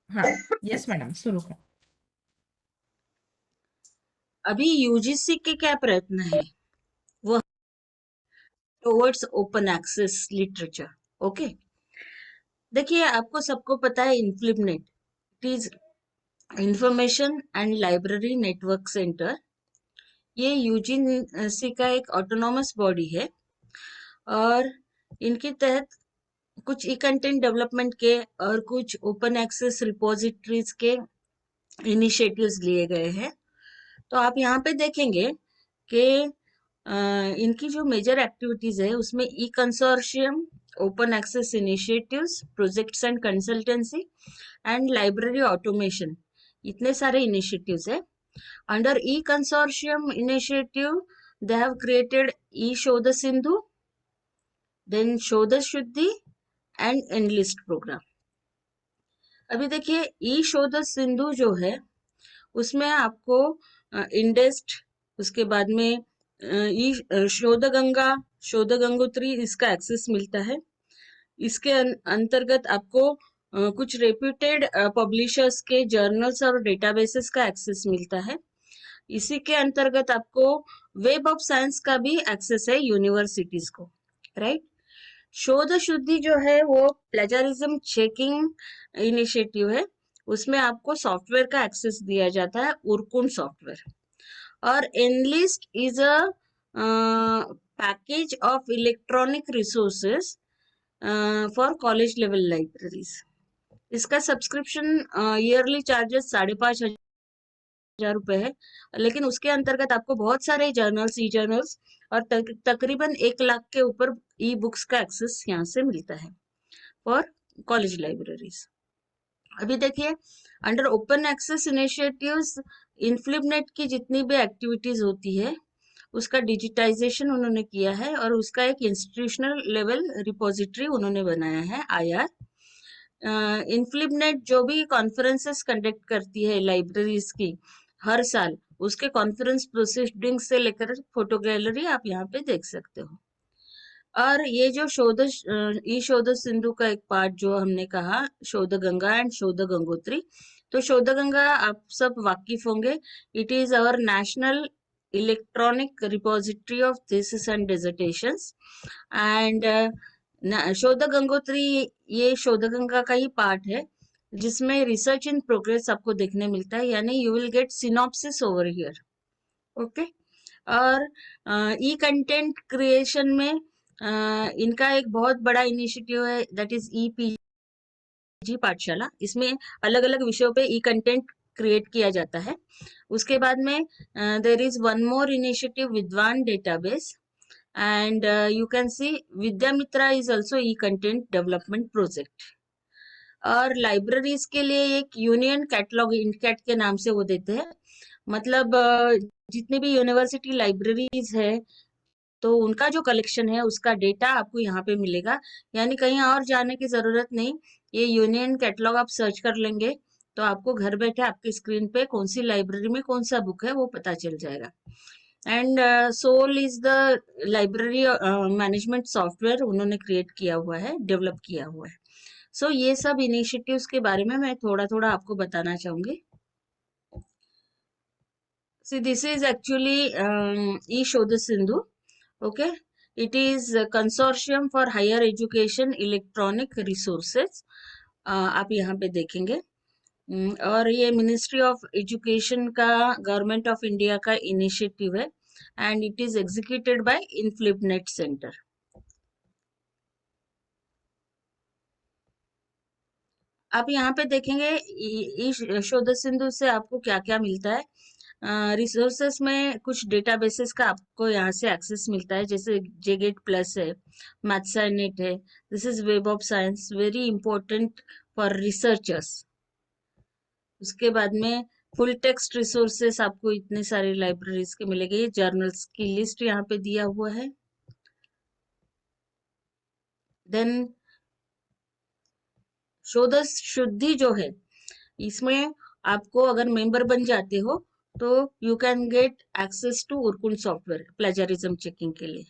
हाँ, yes madam, शुरू कर। अभी यूजीसी के क्या प्रयत्न है वो towards open access literature. Okay, देखिए आपको सबको पता है INFLIBNET, it is information and library network centre. ये यूजीसी का एक ऑटोनॉमस बॉडी है और इनके तहत कुछ ई कंटेंट डेवलपमेंट के और कुछ ओपन एक्सेस रिपोजिटरीज के इनिशिएटिव्स लिए गए हैं। तो आप यहाँ पे देखेंगे कि इनकी जो मेजर एक्टिविटीज है उसमें e consortium, open access initiatives, projects and consultancy and library automation, इतने सारे इनिशिएटिव्स है। Under e consortium initiative they have created e-Shodha Sindhu, then Shodha Shuddhi and Enlist program। अभी देखिए ई शोध सिंधु जो है उसमें आपको इंडेस्ट, उसके बाद में ई शोध गंगा, शोध गंगोत्री, इसका एक्सेस मिलता है। इसके अंतर्गत आपको कुछ रेप्यूटेड पब्लिशर्स के जर्नल्स और डेटाबेसेस का एक्सेस मिलता है। इसी के अंतर्गत आपको वेब ऑफ साइंस का भी एक्सेस है यूनिवर्सिटीज को, राइट। शोध शुद्धि जो है वो प्लेजरिज्म चेकिंग इनिशिएटिव है, उसमें आपको सॉफ्टवेयर का एक्सेस दिया जाता है, उर्कुन सॉफ्टवेयर। और NLIST is a package of electronic resources for college level libraries. इसका सब्सक्रिप्शन ईयरली चार्जेस 5,500 रुपए है, लेकिन उसके अंतर्गत आपको बहुत सारे जर्नल्स, ई जर्नल्स और तकरीबन 1 लाख के ऊपर ई बुक्स का एक्सेस यहाँ से मिलता है फॉर कॉलेज लाइब्रेरीज। अभी देखिए अंडर ओपन एक्सेस इनिशिएटिव्स इन्फ्लिबनेट की जितनी भी एक्टिविटीज होती है उसका डिजिटाइजेशन उन्होंने किया है और उसका एक इंस्टीट्यूशनल लेवल रिपोजिटरी उन्होंने बनाया है, आईआर। इन्फ्लिबनेट जो भी कॉन्फ्रेंसेस कंडक्ट करती है लाइब्रेरीज की हर साल, उसके कॉन्फ्रेंस प्रोसीडिंग से लेकर फोटो गैलरी आप यहाँ पे देख सकते हो। और ये जो ई शोध सिंधु का एक पार्ट जो हमने कहा, शोध गंगा एंड शोध गंगोत्री। तो शोध गंगा आप सब वाकिफ होंगे, it is our national electronic repository of thesis and dissertations. And Shodh Gangotri ये शोध गंगा का ही पार्ट है जिसमें रिसर्च इन प्रोग्रेस आपको देखने मिलता है, यानी you will get synopsis over here. Okay. और ई कंटेंट क्रिएशन में इनका एक बहुत बड़ा इनिशिएटिव है, दैट इज ई पीजी पाठशाला। इसमें अलग अलग विषयों पे ई कंटेंट क्रिएट किया जाता है। उसके बाद में there is one more initiative, Vidwan database, and you can see Vidyamitra is also e content development project. और लाइब्रेरीज के लिए एक यूनियन कैटलॉग इनकैट के नाम से वो देते हैं, मतलब जितनी भी यूनिवर्सिटी लाइब्रेरीज है तो उनका जो कलेक्शन है उसका डेटा आपको यहाँ पे मिलेगा, यानी कहीं और जाने की जरूरत नहीं। ये यूनियन कैटलॉग आप सर्च कर लेंगे तो आपको घर बैठे आपके स्क्रीन पे कौन सी लाइब्रेरी में कौन सा बुक है वो पता चल जाएगा। And SOUL is the library management software उन्होंने क्रिएट किया हुआ है, डेवलप किया हुआ है। सो ये सब इनिशिएटिव्स के बारे में मैं थोड़ा थोड़ा आपको बताना चाहूंगी। See, this is actually e-Shodha Sindhu. Okay, it is a consortium for higher education electronic resources. आप यहाँ पे देखेंगे। और ये मिनिस्ट्री ऑफ एजुकेशन का, गवर्नमेंट ऑफ इंडिया का इनिशिएटिव है and it is executed by INFLIBNET centre. आप यहाँ पे देखेंगे शोध सिंधु से आपको क्या क्या मिलता है। रिसोर्सेस में कुछ डेटाबेसेस का आपको यहाँ से एक्सेस मिलता है, जैसे जेगेट प्लस है, मैथ्सनेट है, this is Web of science, very important for researchers. उसके बाद में फुल टेक्स्ट रिसोर्सेस आपको इतने सारे लाइब्रेरीज के मिलेंगे, जर्नल्स की लिस्ट यहाँ पे दिया हुआ है। देन शोध शुद्धि जो है, इसमें आपको अगर मेंबर बन जाते हो तो you can get access to Urkund software plagiarism checking के लिए।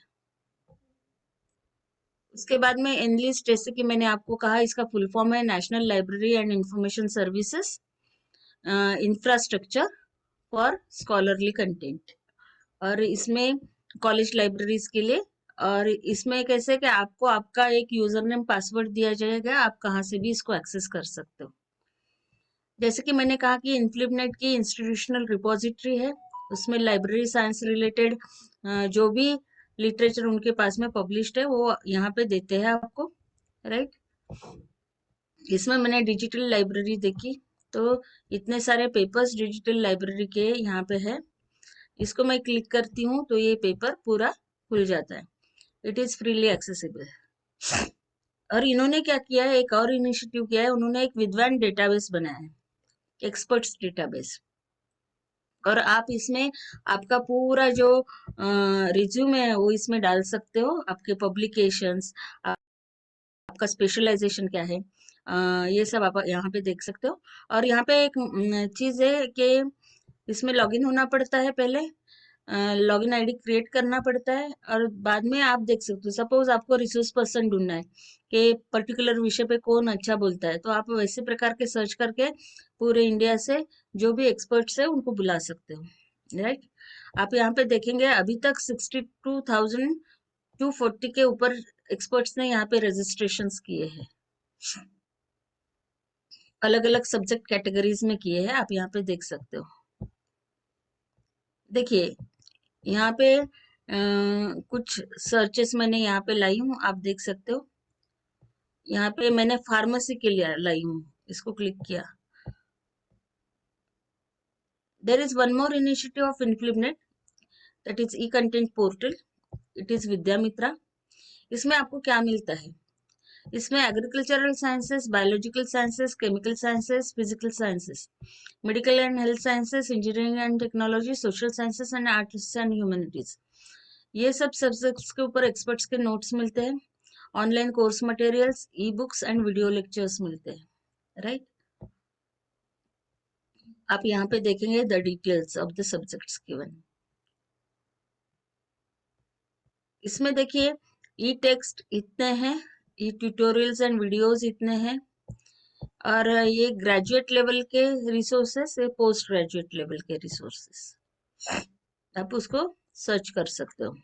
उसके बाद में एनलिस्ट, जैसे कि मैंने आपको कहा, इसका फुल फॉर्म है national library and information services infrastructure for scholarly content. और इसमें कॉलेज लाइब्रेरीज के लिए, और इसमें कैसे कि आपको आपका एक यूजर नेम पासवर्ड दिया जाएगा, आप कहाँ से भी इसको एक्सेस कर सकते हो। जैसे कि मैंने कहा कि इन्फ्लिबनेट की इंस्टीट्यूशनल रिपोजिटरी है, उसमें लाइब्रेरी साइंस रिलेटेड जो भी लिटरेचर उनके पास में पब्लिश्ड है वो यहाँ पे देते हैं आपको, राइट। इसमें मैंने डिजिटल लाइब्रेरी देखी, तो इतने सारे पेपर्स डिजिटल लाइब्रेरी के यहाँ पे है। इसको मैं क्लिक करती हूँ तो ये पेपर पूरा खुल जाता है। It is freely accessible. और इन्होंने क्या किया है, एक और इनिशिएटिव किया है, उन्होंने एक विद्वान डेटाबेस बनाया है, एक्सपर्ट्स डेटाबेस। और आप इसमें आपका पूरा जो रिज्यूम है वो इसमें डाल सकते हो, आपके पब्लिकेशंस, आपका स्पेशलाइजेशन क्या है, ये सब आप यहाँ पे देख सकते हो। और यहाँ पे एक चीज है कि इसमें लॉगिन होना पड़ता है, पहले लॉगिन आईडी क्रिएट करना पड़ता है, और बाद में आप देख सकते हो। सपोज आपको रिसोर्स पर्सन ढूंढना है कि पर्टिकुलर विषय पे कौन अच्छा बोलता है, तो आप वैसे प्रकार के सर्च करके पूरे इंडिया से जो भी एक्सपर्ट्स है उनको बुला सकते हो, राइट। आप यहाँ पे देखेंगे अभी तक 62,240 के ऊपर एक्सपर्ट्स ने यहाँ पे रजिस्ट्रेशंस किए हैं, अलग अलग सब्जेक्ट कैटेगरीज में किए हैं, आप यहाँ पे देख सकते हो। देखिए यहाँ पे कुछ सर्चेस मैंने यहाँ पे लाई हूँ, आप देख सकते हो। यहाँ पे मैंने फार्मेसी के लिए लाई हूँ, इसको क्लिक किया। There is one more initiative of INFLIBNET, that is e content portal, it is Vidyamitra. इसमें आपको क्या मिलता है, इसमें agricultural sciences, biological sciences, chemical sciences, physical sciences, medical and health sciences, engineering and technology, social sciences and arts and humanities, ये सब subjects के ऊपर एक्सपर्ट्स के नोट्स मिलते हैं। Online course materials, e books and video lectures मिलते हैं, right. आप यहाँ पे देखेंगे the details of the subjects given. इसमें देखिए ई टेक्स्ट इतने हैं, ई ट्यूटोरियल्स एंड वीडियोस इतने हैं, और ये ग्रेजुएट लेवल के रिसोर्सेस, ये पोस्ट ग्रेजुएट लेवल के रिसोर्सेस, आप उसको सर्च कर सकते हो।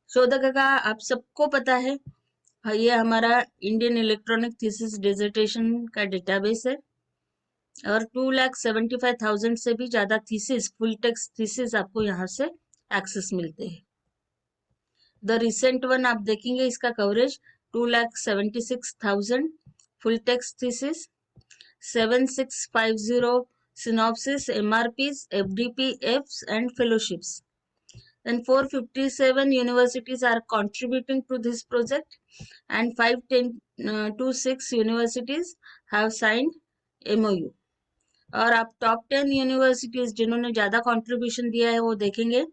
शोधक का आप सबको पता है, ये हमारा इंडियन इलेक्ट्रॉनिक थीसिस डिसर्टेशन का डेटाबेस है, और 2,75,000 से भी ज्यादा थीसिस, फुल टेक्स्ट थीसिस आपको यहाँ से एक्सेस मिलते हैं। द रिसेंट वन आप देखेंगे, इसका coverage 2,76,000 full text thesis, 7,650 synopsis, MRPs, FDP, and fellowships. Then 457 universities are contributing to this project, and 526 universities have signed MOU. और आप टॉप 10 यूनिवर्सिटीज जिन्होंने ज्यादा कंट्रीब्यूशन दिया है वो देखेंगे,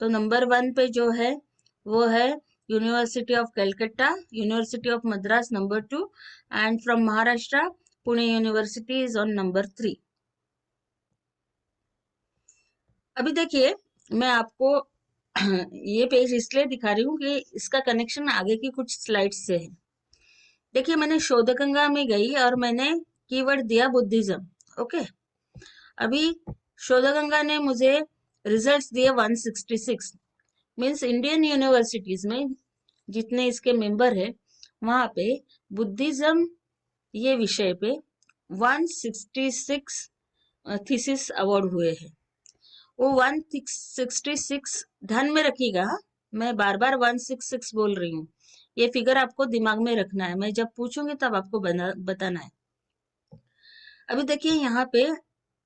तो नंबर 1 पे जो है वो है university of Calcutta, university of Madras number 2, and from Maharashtra Pune university is on number 3। अभी देखिए मैं आपको ये पेज इसलिए दिखा रही हूँ कि इसका कनेक्शन आगे की कुछ स्लाइड्स से है। देखिए मैंने शोधगंगा में गई और मैंने कीवर्ड दिया बुद्धिज्म, ओके। अभी शोधगंगा ने मुझे रिजल्ट्स दिए 166, मीन्स इंडियन यूनिवर्सिटीज में जितने इसके मेंबर है वहां पे बुद्धिज्म ये विषय पे 166 थीसिस अवार्ड हुए हैं। वो 166 ध्यान में रखिएगा, मैं बार बार 166 बोल रही हूँ, ये फिगर आपको दिमाग में रखना है, मैं जब पूछूंगी तब आपको बताना है। अभी देखिए यहाँ पे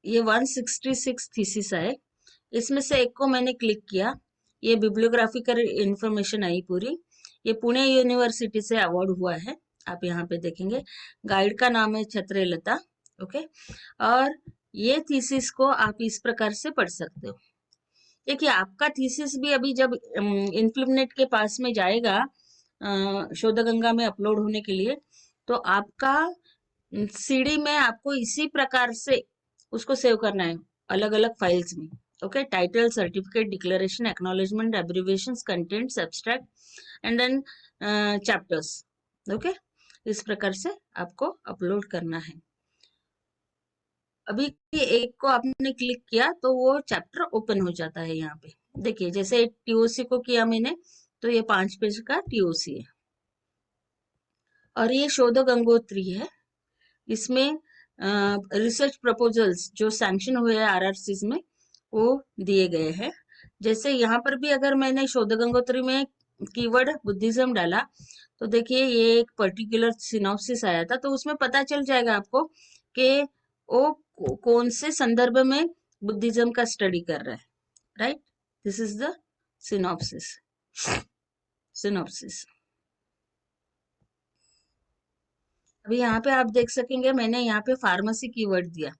ये 166 थीसिस है, इसमें से एक को मैंने क्लिक किया, ये बिब्लियोग्राफिकल इंफॉर्मेशन आई पूरी, ये पुणे यूनिवर्सिटी से अवार्ड हुआ है, आप यहाँ पे देखेंगे। गाइड का नाम है छत्रलता, ओके। और ये थीसिस को आप इस प्रकार से पढ़ सकते हो। देखिए आपका थीसिस भी अभी जब इन्फ्लिबनेट के पास में जाएगा शोधगंगा में अपलोड होने के लिए, तो आपका सीडी में आपको इसी प्रकार से उसको सेव करना है, अलग अलग फाइल्स में, okay. Title, certificate, declaration, acknowledgement, abbreviations, contents, abstract, and then chapters. Okay, इस प्रकार से आपको अपलोड करना है। अभी एक को आपने क्लिक किया तो वो चैप्टर ओपन हो जाता है। यहाँ पे देखिए, जैसे टीओसी को किया मैंने, तो ये 5 पेज का टीओसी है। और ये शोध गंगोत्री है। इसमें रिसर्च प्रपोजल्स जो सैंक्शन हुए हैं आरआरसीज में, वो दिए गए हैं। जैसे यहाँ पर भी अगर मैंने शोध गंगोत्री में कीवर्ड बुद्धिज्म डाला, तो देखिए ये एक पर्टिकुलर सिनॉप्सिस आया था, तो उसमें पता चल जाएगा आपको कि वो कौन से संदर्भ में बुद्धिज्म का स्टडी कर रहा है। Right, this is the synopsis. Synopsis अभी यहाँ पे आप देख सकेंगे, मैंने यहाँ पे फार्मेसी कीवर्ड दिया।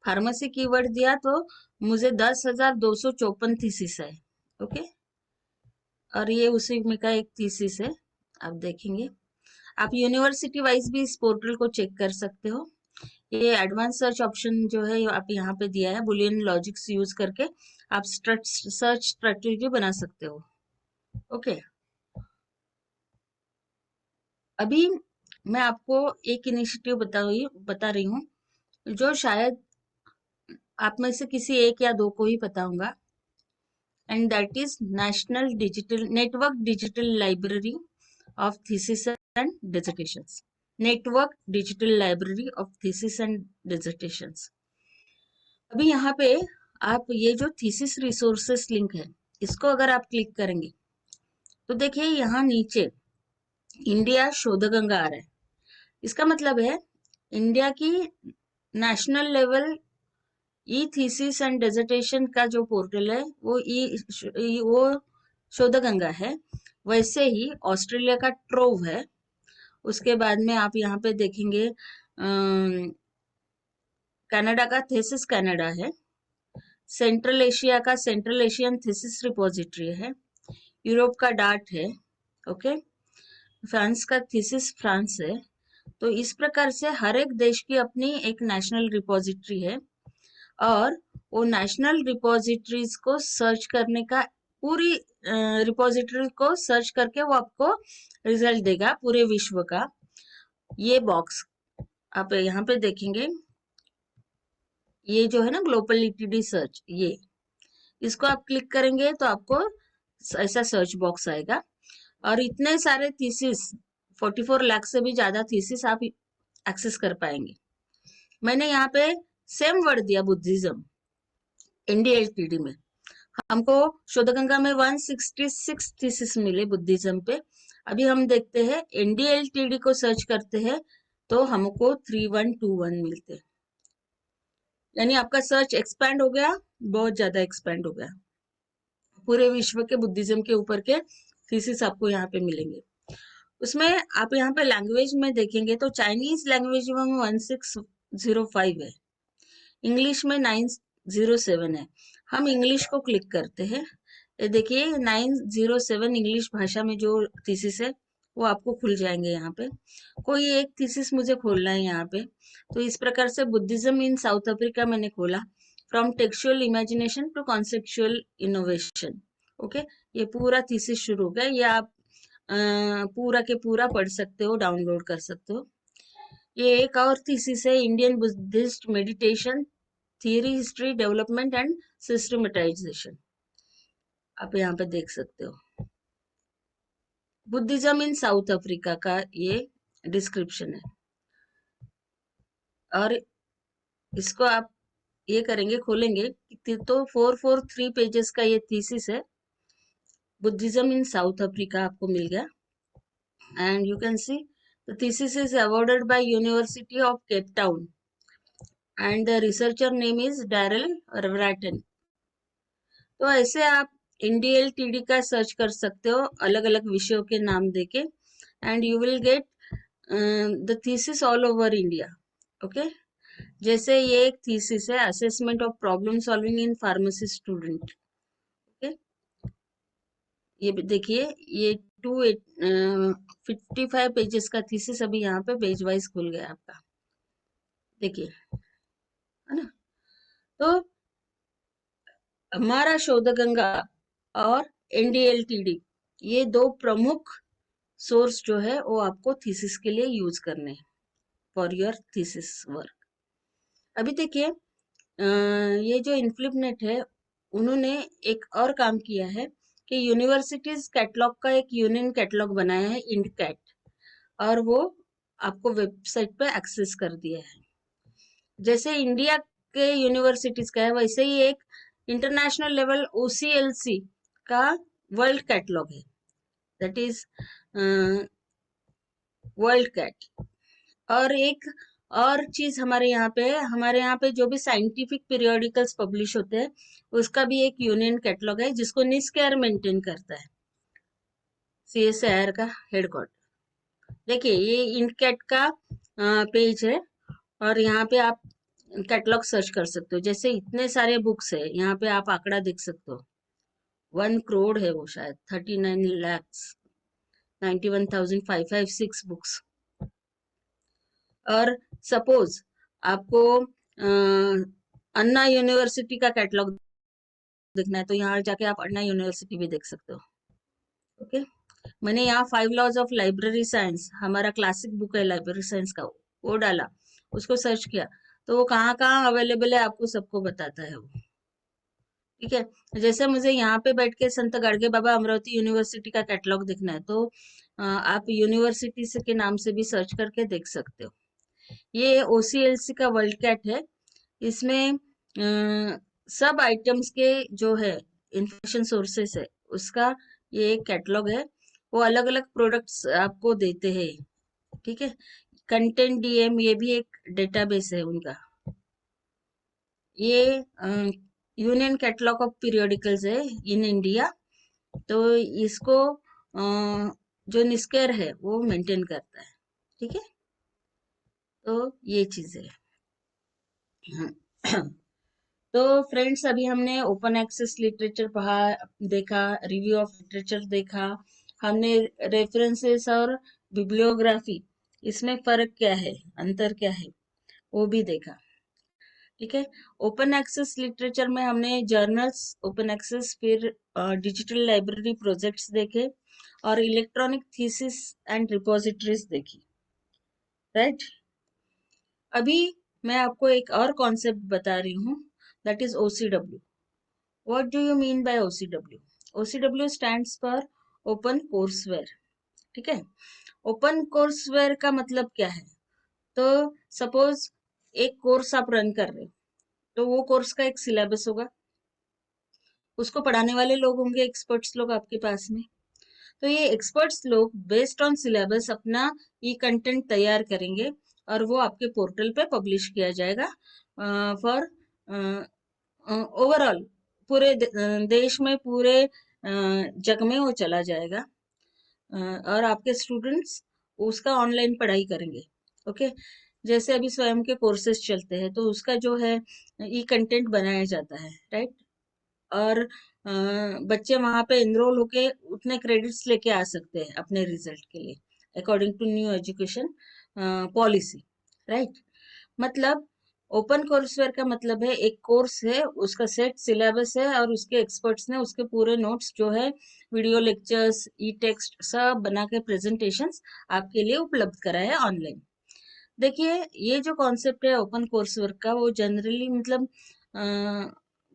फार्मेसी कीवर्ड दिया तो मुझे 10,254 थीसिस है। ओके, और ये उसी में का एक थीसिस है, आप देखेंगे। आप यूनिवर्सिटी वाइज भी इस पोर्टल को चेक कर सकते हो। ये एडवांस सर्च ऑप्शन जो है आप यहाँ पे दिया है, बुलियन लॉजिक्स यूज करके आप सर्च स्ट्रेटेजी बना सकते हो। ओके, अभी मैं आपको एक इनिशिएटिव बता रही हूँ, जो शायद आप में से किसी एक या दो को ही पता होगा, and that is national digital network digital library of thesis and dissertations. Network digital library of thesis and dissertations. अभी यहाँ पे आप ये जो थीसिस रिसोर्सेस लिंक है, इसको अगर आप क्लिक करेंगे तो देखिए यहाँ नीचे इंडिया शोधगंगा आ रहा है। इसका मतलब है इंडिया की national level E thesis and dissertation का जो पोर्टल है वो शोधगंगा है। वैसे ही ऑस्ट्रेलिया का ट्रोव है। उसके बाद में आप यहाँ पे देखेंगे कनाडा का थीसिस कनाडा है। सेंट्रल एशिया का सेंट्रल एशियन थीसिस रिपोजिटरी है। यूरोप का डार्ट है। ओके, फ्रांस का थीसिस फ्रांस है। तो इस प्रकार से हर एक देश की अपनी एक नेशनल रिपोजिटरी है, और वो नेशनल रिपोजिटरीज को सर्च करने का, पूरी रिपोजिटरी को सर्च करके वो आपको रिजल्ट देगा पूरे विश्व का। ये बॉक्स आप यहाँ पे देखेंगे, ये जो है ना ग्लोबल ईटीडी सर्च, ये इसको आप क्लिक करेंगे तो आपको ऐसा सर्च बॉक्स आएगा, और इतने सारे थीसिस 44 लाख से भी ज्यादा थीसिस आप एक्सेस कर पाएंगे। मैंने यहाँ पे सेम वर्ड दिया बुद्धिज्म एनडीएलटीडी में। हमको शोधगंगा में 166 थीसिस मिले बुद्धिज्म पे। अभी हम देखते हैं एनडीएलटीडी को सर्च करते हैं तो हमको 3121 मिलते हैं। यानी आपका सर्च एक्सपैंड हो गया, बहुत ज्यादा एक्सपैंड हो गया। पूरे विश्व के बुद्धिज्म के ऊपर के थीसिस आपको यहाँ पे मिलेंगे। उसमें आप यहाँ पे लैंग्वेज में देखेंगे तो चाइनीज लैंग्वेज में 1605 है, इंग्लिश में 907 है। हम इंग्लिश को क्लिक करते हैं, ये देखिए 907 इंग्लिश भाषा में जो थीसिस है वो आपको खुल जाएंगे। यहाँ पे कोई एक थीसिस मुझे खोलना है यहाँ पे, तो इस प्रकार से बुद्धिज्म इन साउथ अफ्रीका मैंने खोला, from textual imagination to conceptual innovation. Okay, ये पूरा थीसिस शुरू हो गया। ये आप पूरा के पूरा पढ़ सकते हो, डाउनलोड कर सकते हो। ये एक और थीसिस है, Indian Buddhist meditation theory, history, development and सिस्टमेटाइजेशन। आप यहाँ पे देख सकते हो बुद्धिज्म इन साउथ अफ्रीका का ये डिस्क्रिप्शन है। और इसको आप ये करेंगे, खोलेंगे तो 443 पेजेस का ये थीसिस है, बुद्धिज्म इन साउथ अफ्रीका आपको मिल गया। And you can see the thesis is awarded bye university of Cape Town and the researcher name is Daryl rattan. तो ऐसे आप एनडीएलटीडी का सर्च कर सकते हो अलग अलग विषयों के नाम देके, and you will get the thesis all over India. Okay, जैसे ये एक थीसिस है, assessment of problem solving in pharmacy student. Okay, ये देखिए ये 55 पेजेस का थीसिस अभी यहाँ पे पेज वाइज खुल गया आपका, देखिए, है ना। तो हमारा शोधगंगा और एनडीएलटीडी ये दो प्रमुख सोर्स जो है वो आपको थीसिस के लिए यूज करने फॉर योर थीसिस वर्क। अभी देखिए ये जो इन्फ्लिपनेट है उन्होंने एक और काम किया है कि यूनिवर्सिटीज कैटलॉग का एक यूनियन कैटलॉग बनाया है इंडकैट, और वो आपको वेबसाइट पे एक्सेस कर दिया है। जैसे इंडिया के यूनिवर्सिटीज का है वैसे ही एक इंटरनेशनल लेवल OCLC का वर्ल्ड कैटलॉग है, दैट इज वर्ल्ड कैट। और एक और चीज हमारे यहाँ पे जो भी साइंटिफिक पीरियोडिकल्स पब्लिश होते हैं उसका भी एक यूनियन कैटलॉग है जिसको निस्केयर मेंटेन करता है, CSIR का हेडक्वार्टर। देखिए ये इनकैट का पेज है और यहाँ पे आप कैटलॉग सर्च कर सकते हो। जैसे इतने सारे बुक्स है, यहाँ पे आप आंकड़ा देख सकते हो, 1 करोड़ है वो, शायद 39,91,556 बुक्स। और सपोज आपको अन्ना यूनिवर्सिटी का कैटलॉग देखना है तो यहाँ जाके आप अन्ना यूनिवर्सिटी भी देख सकते हो। ओके, मैंने यहाँ 5 लॉज ऑफ लाइब्रेरी साइंस, हमारा क्लासिक बुक है लाइब्रेरी साइंस का, वो डाला, उसको सर्च किया तो वो कहाँ कहाँ अवेलेबल है आपको सबको बताता है वो। ठीक है, जैसे मुझे यहाँ पे बैठ के संत गाडगे बाबा अमरावती यूनिवर्सिटी का कैटलॉग देखना है तो आप यूनिवर्सिटी से के नाम से भी सर्च करके देख सकते हो। ये OCLC का वर्ल्ड कैट है, इसमें सब आइटम्स के जो है इंफॉर्मेशन सोर्सेस है उसका ये एक कैटलॉग है। वो अलग अलग प्रोडक्ट्स आपको देते हैं। ठीक है, कंटेंट DM ये भी एक डेटाबेस है उनका। ये यूनियन कैटलॉग ऑफ पीरियोडिकल्स है इन इंडिया, तो इसको जो निस्केयर है वो मेंटेन करता है। ठीक है, तो ये चीज है। तो फ्रेंड्स अभी हमने ओपन एक्सेस लिटरेचर पढ़ा, देखा, रिव्यू ऑफ लिटरेचर देखा, हमने रेफरेंसेस और बिब्लियोग्राफी इसमें फर्क क्या है, अंतर क्या है वो भी देखा। ठीक है, ओपन एक्सेस लिटरेचर में हमने जर्नल्स ओपन एक्सेस, फिर डिजिटल लाइब्रेरी प्रोजेक्ट्स देखे और इलेक्ट्रॉनिक थीसिस एंड रिपोजिटरीज देखी, राइट। अभी मैं आपको एक और कॉन्सेप्ट बता रही हूँ, that is OCW। What do you mean by OCW? OCW stands for open courseware. ठीक है, ओपन कोर्सवेयर का मतलब क्या है? तो सपोज एक कोर्स आप रन कर रहे हो तो वो कोर्स का एक सिलेबस होगा, उसको पढ़ाने वाले लोग होंगे, एक्सपर्ट्स लोग आपके पास में। तो ये एक्सपर्ट्स लोग बेस्ड ऑन सिलेबस अपना ई कंटेंट तैयार करेंगे और वो आपके पोर्टल पे पब्लिश किया जाएगा फॉर ओवरऑल पूरे देश में, पूरे जग में वो चला जाएगा और आपके स्टूडेंट्स उसका ऑनलाइन पढ़ाई करेंगे। ओके, जैसे अभी स्वयं के कोर्सेज चलते हैं तो उसका जो है ई कंटेंट बनाया जाता है, राइट। और बच्चे वहां पे एनरोल होके उतने क्रेडिट्स लेके आ सकते हैं अपने रिजल्ट के लिए, according to new education policy, right. मतलब ओपन कोर्सवेयर का मतलब है एक कोर्स है, उसका सेट सिलेबस है और उसके एक्सपर्ट्स ने उसके पूरे नोट्स जो है, वीडियो लेक्चर्स, ई टेक्स्ट सब बना के प्रेजेंटेशंस आपके लिए उपलब्ध कराए ऑनलाइन। देखिए ये जो कॉन्सेप्ट है ओपन कोर्स वर्क का वो जनरली मतलब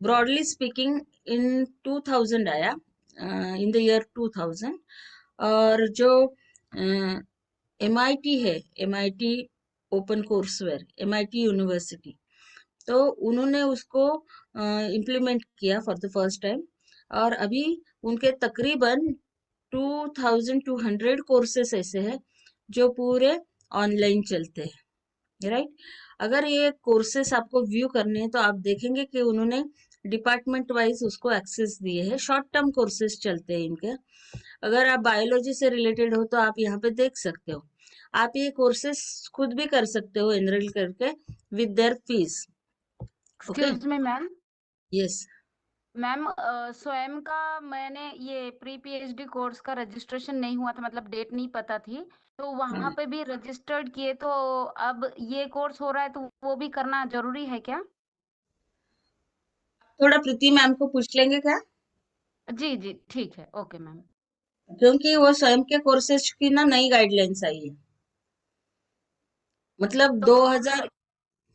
ब्रॉडली स्पीकिंग इन 2000 आया, इन द ईयर 2000। और जो MIT है, MIT open courseware, MIT university, तो उन्होंने उसको इम्प्लीमेंट किया फॉर द फर्स्ट टाइम। और अभी उनके तकरीबन 2200 कोर्सेस ऐसे हैं जो पूरे ऑनलाइन चलते हैं, राइट। अगर ये कोर्सेस आपको व्यू करने हैं तो आप देखेंगे कि उन्होंने डिपार्टमेंट वाइज उसको एक्सेस दिए हैं, शॉर्ट टर्म कोर्सेस चलते हैं इनके। अगर आप बायोलॉजी से रिलेटेड हो तो आप यहाँ पे देख सकते हो, आप ये कोर्सेस खुद भी कर सकते हो एनरोल करके with their fees. Okay, excuse me ma'am. Yes. Ma'am स्वयं का मैंने ये प्री PhD कोर्स का रजिस्ट्रेशन नहीं हुआ था, मतलब डेट नहीं पता थी, तो वहां पे भी रजिस्टर्ड किए, तो अब ये कोर्स हो रहा है तो वो भी करना जरूरी है क्या? थोड़ा प्रीति मैम को पूछ लेंगे क्या? जी जी ठीक है, ओके मैम। क्योंकि वो स्वयं के कोर्सेज की ना नई गाइडलाइंस आई है, मतलब तो 2000।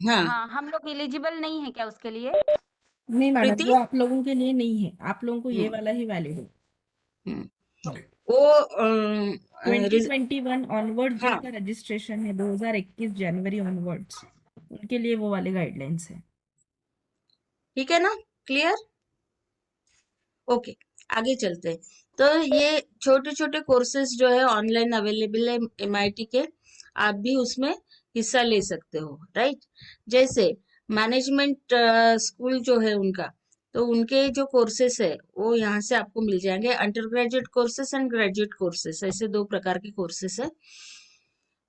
हाँ हाँ, हम लोग एलिजिबल नहीं है क्या उसके लिए? नहीं मैडम, प्रीति। वो आप लोगों के लिए नहीं है, आप लोगों को ये हम्म वाला ही वैलिड है। हम्म। वो 2021 ऑनवर्ड हाँ जिनका रजिस्ट्रेशन है, 2021 जनवरी ऑनवर्ड्स, उनके लिए वो वाले गाइडलाइंस है। ठीक है ना, क्लियर। ओके, आगे चलते हैं। तो ये छोटे छोटे कोर्सेज जो है ऑनलाइन अवेलेबल है एमआईटी के, आप भी उसमें हिस्सा ले सकते हो, राइट। जैसे मैनेजमेंट स्कूल जो है उनका, तो उनके जो कोर्सेस है वो यहाँ से आपको मिल जाएंगे। Under graduate courses and graduate courses, ऐसे दो प्रकार के कोर्सेस है।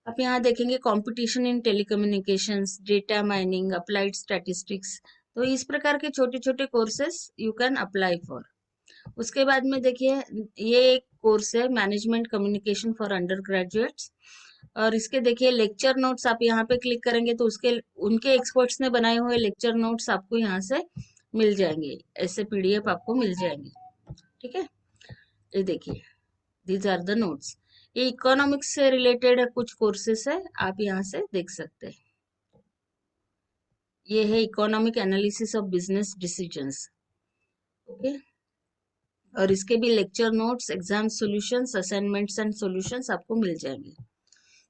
आप यहाँ देखेंगे competition in telecommunications, data mining, applied statistics. तो इस प्रकार के छोटे छोटे courses you can apply for. उसके बाद में देखिए, ये एक कोर्स है management communication for under graduates, और इसके देखिए लेक्चर नोट्स, आप यहाँ पे क्लिक करेंगे तो उसके उनके एक्सपर्ट्स ने बनाए हुए लेक्चर नोट्स आपको यहाँ से मिल जाएंगे, ऐसे पीडीएफ आपको मिल जाएंगे। ठीक है, ये देखिए, दीज आर द नोट्स। ये इकोनॉमिक्स से रिलेटेड कुछ कोर्सेस है, आप यहाँ से देख सकते हैं। ये है economic analysis of business decisions. Okay, और इसके भी lecture notes, exam solutions, assignments and solutions आपको मिल जाएंगे।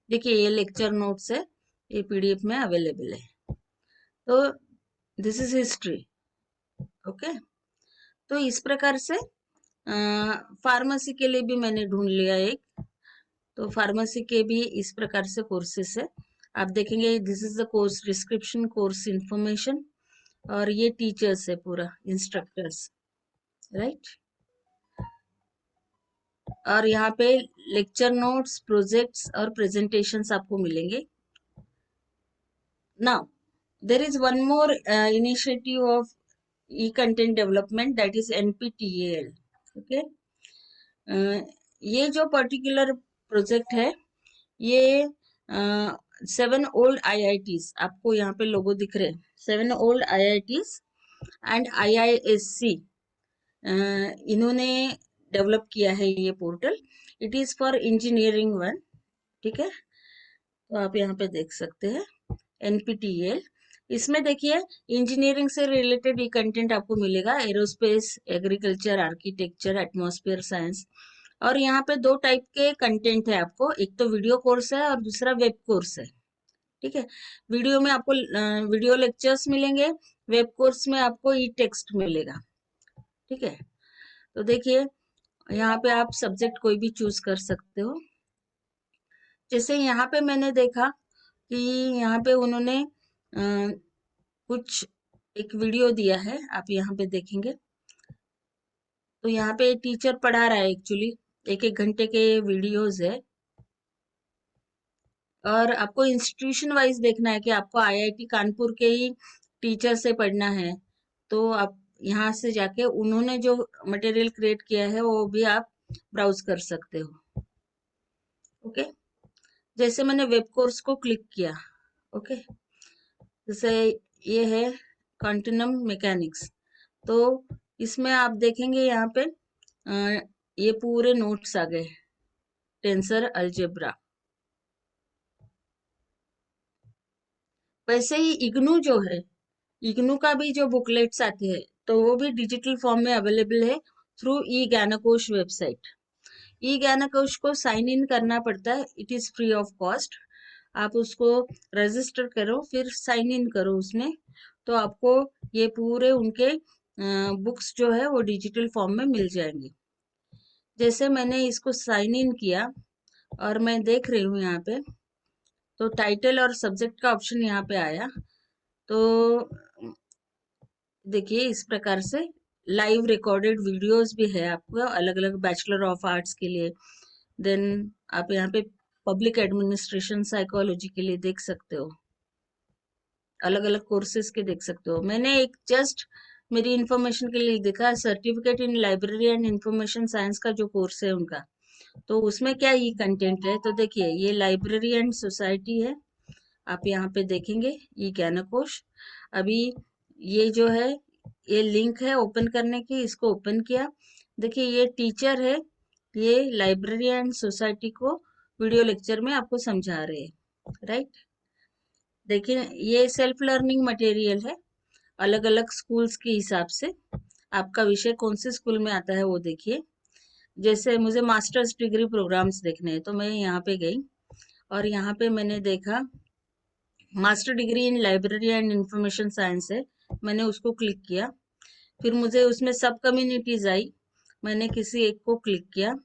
देखिए ये लेक्चर नोट्स है, ये पीडीएफ में अवेलेबल है। तो दिस इज हिस्ट्री। ओके, तो इस प्रकार से फार्मेसी के लिए भी मैंने ढूंढ लिया एक, तो फार्मेसी के भी इस प्रकार से कोर्सेस है। आप देखेंगे this is the course description, course information, और ये टीचर्स है, पूरा इंस्ट्रक्टर्स, राइट। और यहाँ पे लेक्चर नोट्स, प्रोजेक्ट्स और प्रेजेंटेशंस आपको मिलेंगे। Now there is one more initiative of E content development, that is NPTEL. Okay, ये जो पर्टिकुलर प्रोजेक्ट है, ये 7 ओल्ड आईआईटीज, आपको यहाँ पे लोगो दिख रहे हैं, 7 ओल्ड आईआईटीज एंड आईआईएससी, इन्होंने डेवलप किया है ये portal. It is for engineering one. ठीक है, तो आप यहाँ पे देख सकते हैं एनपीटीईएल। इसमें देखिए इंजीनियरिंग से रिलेटेड ये कंटेंट आपको मिलेगा, aerospace, agriculture, architecture, atmosphere science. और यहाँ पे दो टाइप के कंटेंट है आपको, एक तो वीडियो कोर्स है और दूसरा वेब कोर्स है। ठीक है, वीडियो में आपको वीडियो लेक्चर्स मिलेंगे, वेब कोर्स में आपको ई टेक्स्ट मिलेगा। ठीक है, तो देखिए यहाँ पे आप सब्जेक्ट कोई भी चूज कर सकते हो। जैसे यहाँ पे मैंने देखा कि यहाँ पे उन्होंने कुछ एक वीडियो दिया है, आप यहाँ पे देखेंगे तो यहाँ पे टीचर पढ़ा रहा है, एक्चुअली एक एक घंटे के वीडियोस है। और आपको इंस्टीट्यूशन वाइज देखना है कि आपको आईआईटी कानपुर के ही टीचर से पढ़ना है, तो आप यहाँ से जाके उन्होंने जो मटेरियल क्रिएट किया है वो भी आप ब्राउज कर सकते हो। ओके, जैसे मैंने वेब कोर्स को क्लिक किया, ओके, जैसे ये है कंटिन्यूम मैकेनिक्स, तो इसमें आप देखेंगे यहाँ पे ये पूरे नोट्स आ गए, टेंसर अलजेब्रा। वैसे ही इग्नू जो है, इग्नू का भी जो बुकलेट्स आते हैं तो वो भी डिजिटल फॉर्म में अवेलेबल है थ्रू ई ज्ञानकोश वेबसाइट। ई ज्ञानकोश को साइन इन करना पड़ता है, it is free of cost. आप उसको रजिस्टर करो, फिर साइन इन करो उसमें, तो आपको ये पूरे उनके बुक्स जो है वो डिजिटल फॉर्म में मिल जाएंगे। जैसे मैंने इसको साइन इन किया और मैं देख रही हूँ यहाँ पे, तो टाइटल और सब्जेक्ट का ऑप्शन यहाँ पे आया। तो देखिए इस प्रकार से लाइव रिकॉर्डेड वीडियोस भी है आपको अलग अलग बैचलर ऑफ आर्ट्स के लिए। देन आप यहाँ पे पब्लिक एडमिनिस्ट्रेशन, साइकोलॉजी के लिए देख सकते हो, अलग अलग कोर्सेज के देख सकते हो। मैंने एक जस्ट मेरी इंफॉर्मेशन के लिए देखा, certificate in library and information science का जो कोर्स है उनका, तो उसमें क्या ये कंटेंट है, तो देखिए ये लाइब्रेरी एंड सोसाइटी है, आप यहाँ पे देखेंगे ये ज्ञानकोश। अभी ये जो है ये लिंक है ओपन करने की, इसको ओपन किया, देखिए ये टीचर है ये लाइब्रेरी एंड सोसाइटी को वीडियो लेक्चर में आपको समझा रहे हैं, राइट। देखिए ये सेल्फ लर्निंग मटेरियल है, अलग अलग स्कूल्स के हिसाब से आपका विषय कौन से स्कूल में आता है वो देखिए। जैसे मुझे मास्टर्स डिग्री प्रोग्राम्स देखने हैं तो मैं यहाँ पे गई और यहाँ पे मैंने देखा master degree in library and information science है, मैंने उसको क्लिक किया। फिर मुझे उसमें सब कम्युनिटीज आई, मैंने किसी एक को क्लिक किया।